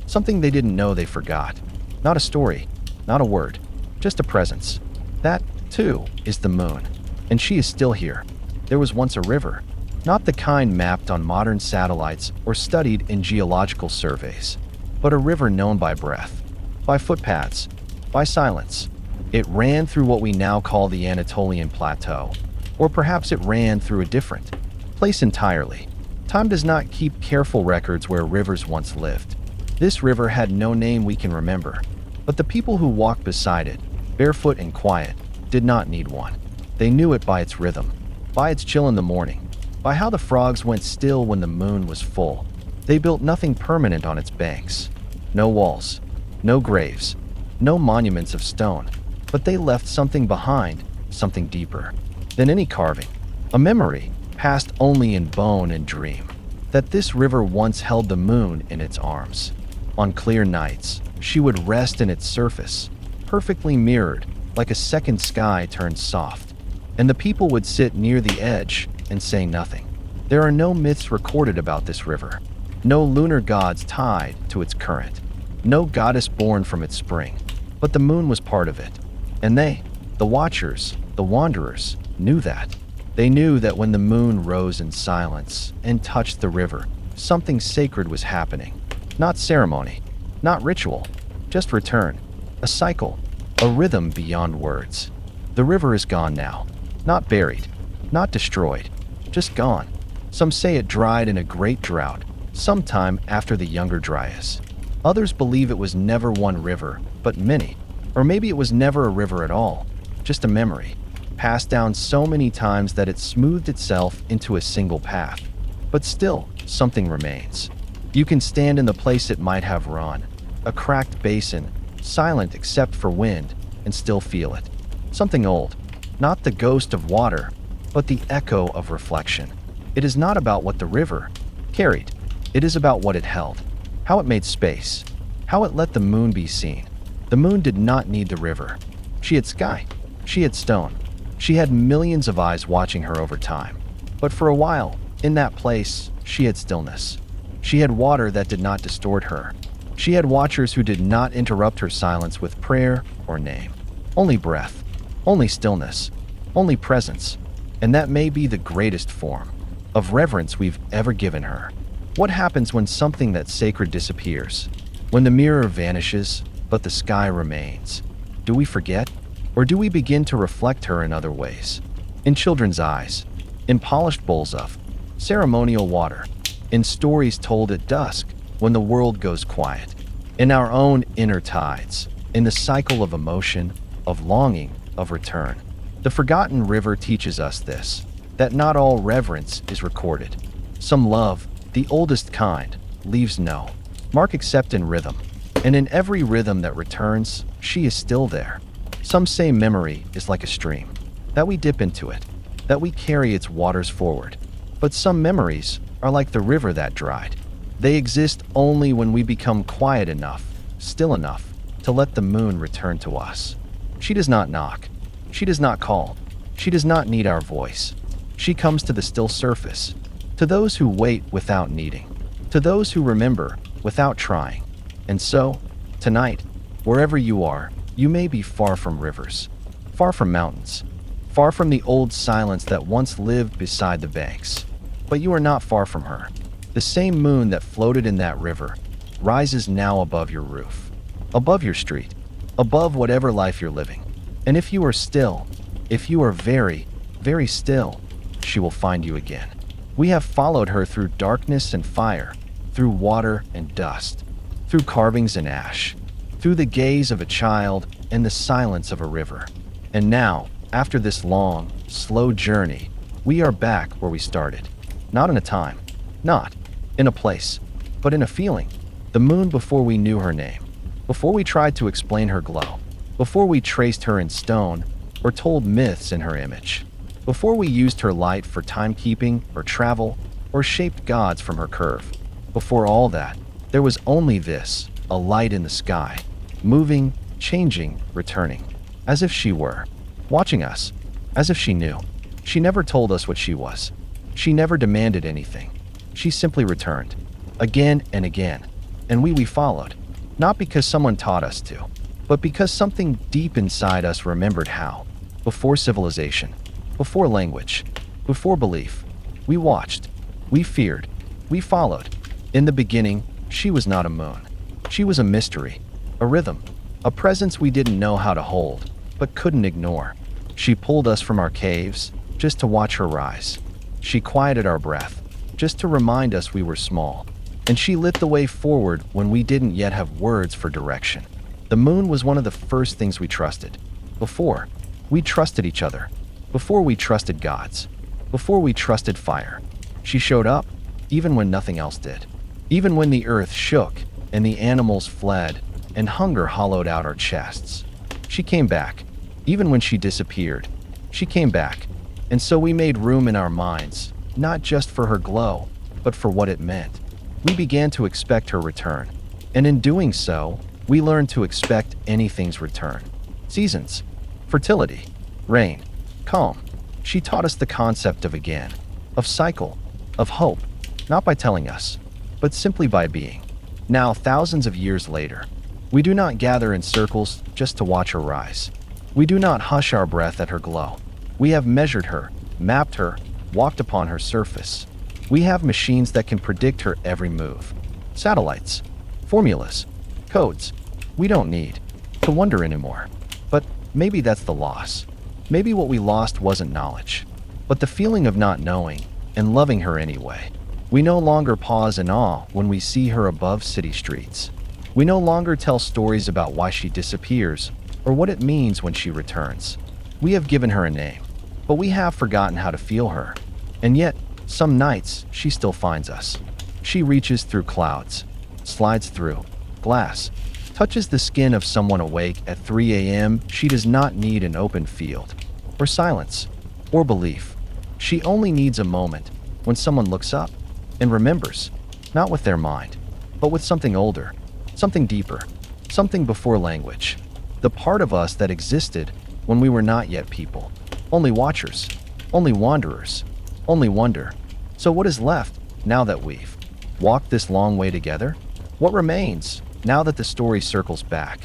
something they didn't know they forgot. Not a story, not a word, just a presence. That, too, is the moon. And she is still here. There was once a river, not the kind mapped on modern satellites or studied in geological surveys, but a river known by breath, by footpaths, by silence. It ran through what we now call the Anatolian Plateau, or perhaps it ran through a different place entirely. Time does not keep careful records where rivers once lived. This river had no name we can remember, but the people who walked beside it, barefoot and quiet, did not need one. They knew it by its rhythm, by its chill in the morning, by how the frogs went still when the moon was full. They built nothing permanent on its banks. No walls, no graves, no monuments of stone, but they left something behind, something deeper than any carving, a memory passed only in bone and dream, that this river once held the moon in its arms. On clear nights, she would rest in its surface, perfectly mirrored, like a second sky turned soft, and the people would sit near the edge and say nothing. There are no myths recorded about this river, no lunar gods tied to its current, no goddess born from its spring, but the moon was part of it. And they, the watchers, the wanderers, knew that. They knew that when the moon rose in silence and touched the river, something sacred was happening. Not ceremony, not ritual, just return. A cycle, a rhythm beyond words. The river is gone now. Not buried, not destroyed, just gone. Some say it dried in a great drought, sometime after the Younger Dryas. Others believe it was never one river, but many. Or maybe it was never a river at all, just a memory, passed down so many times that it smoothed itself into a single path. But still, something remains. You can stand in the place it might have run, a cracked basin, silent except for wind, and still feel it. Something old, not the ghost of water, but the echo of reflection. It is not about what the river carried. It is about what it held, how it made space, how it let the moon be seen. The moon did not need the river. She had sky. She had stone. She had millions of eyes watching her over time. But for a while, in that place, she had stillness. She had water that did not distort her. She had watchers who did not interrupt her silence with prayer or name. Only breath, only stillness, only presence. And that may be the greatest form of reverence we've ever given her. What happens when something that's sacred disappears? When the mirror vanishes, but the sky remains? Do we forget? Or do we begin to reflect her in other ways? In children's eyes, in polished bowls of ceremonial water, in stories told at dusk when the world goes quiet, in our own inner tides, in the cycle of emotion, of longing, of return. The forgotten river teaches us this, that not all reverence is recorded. Some love, the oldest kind, leaves no mark except in rhythm. And in every rhythm that returns, she is still there. Some say memory is like a stream, that we dip into it, that we carry its waters forward. But some memories are like the river that dried. They exist only when we become quiet enough, still enough, to let the moon return to us. She does not knock. She does not call. She does not need our voice. She comes to the still surface, to those who wait without needing, to those who remember without trying. And so, tonight, wherever you are, you may be far from rivers, far from mountains, far from the old silence that once lived beside the banks. But you are not far from her. The same moon that floated in that river rises now above your roof, above your street, above whatever life you're living. And if you are still, if you are very, very still, she will find you again. We have followed her through darkness and fire, through water and dust, through carvings and ash, through the gaze of a child and the silence of a river. And now, after this long, slow journey, we are back where we started. Not in a time, not in a place, but in a feeling. The moon before we knew her name, before we tried to explain her glow, before we traced her in stone or told myths in her image, before we used her light for timekeeping or travel or shaped gods from her curve. Before all that, there was only this, a light in the sky, moving, changing, returning, as if she were watching us, as if she knew. She never told us what she was. She never demanded anything. She simply returned, again and again, and we followed, not because someone taught us to, but because something deep inside us remembered how. Before civilization, before language, before belief, we watched, we feared, we followed. In the beginning, she was not a moon. She was a mystery, a rhythm, a presence we didn't know how to hold, but couldn't ignore. She pulled us from our caves just to watch her rise. She quieted our breath just to remind us we were small. And she lit the way forward when we didn't yet have words for direction. The moon was one of the first things we trusted. Before, we trusted each other. Before we trusted gods. Before we trusted fire. She showed up, even when nothing else did. Even when the earth shook, and the animals fled, and hunger hollowed out our chests. She came back. Even when she disappeared, she came back. And so we made room in our minds, not just for her glow, but for what it meant. We began to expect her return. And in doing so, we learned to expect anything's return. Seasons, fertility, rain, calm. She taught us the concept of again, of cycle, of hope, not by telling us, but simply by being. Now, thousands of years later, we do not gather in circles just to watch her rise. We do not hush our breath at her glow. We have measured her, mapped her, walked upon her surface. We have machines that can predict her every move. Satellites, formulas, codes. We don't need to wonder anymore. But maybe that's the loss. Maybe what we lost wasn't knowledge, but the feeling of not knowing and loving her anyway. We no longer pause in awe when we see her above city streets. We no longer tell stories about why she disappears or what it means when she returns. We have given her a name, but we have forgotten how to feel her. And yet, some nights, she still finds us. She reaches through clouds, slides through glass, touches the skin of someone awake at 3 a.m. She does not need an open field, or silence, or belief. She only needs a moment when someone looks up and remembers, not with their mind, but with something older, something deeper, something before language. The part of us that existed when we were not yet people, only watchers, only wanderers, only wonder. So what is left now that we've walked this long way together? What remains now that the story circles back?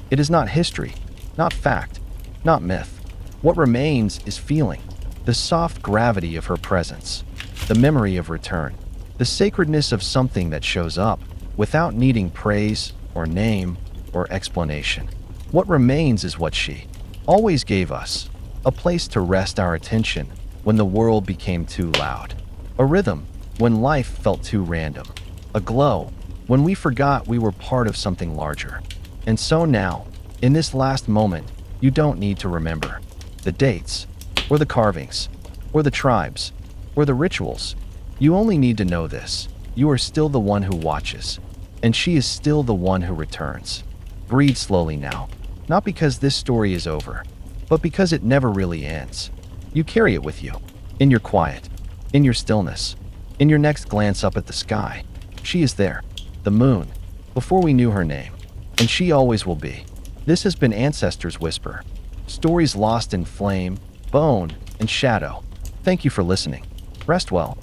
It is not history, not fact, not myth. What remains is feeling, the soft gravity of her presence, the memory of return, the sacredness of something that shows up without needing praise or name or explanation. What remains is what she always gave us, a place to rest our attention when the world became too loud, a rhythm when life felt too random, a glow when we forgot we were part of something larger. And so now, in this last moment, you don't need to remember the dates, or the carvings, or the tribes, or the rituals. You only need to know this: you are still the one who watches, and she is still the one who returns. Breathe slowly now, not because this story is over, but because it never really ends. You carry it with you, in your quiet, in your stillness, In your next glance up at the sky, she is there, the moon, before we knew her name, and she always will be. This has been Ancestor's Whisper. Stories lost in flame, bone, and shadow. Thank you for listening. Rest well.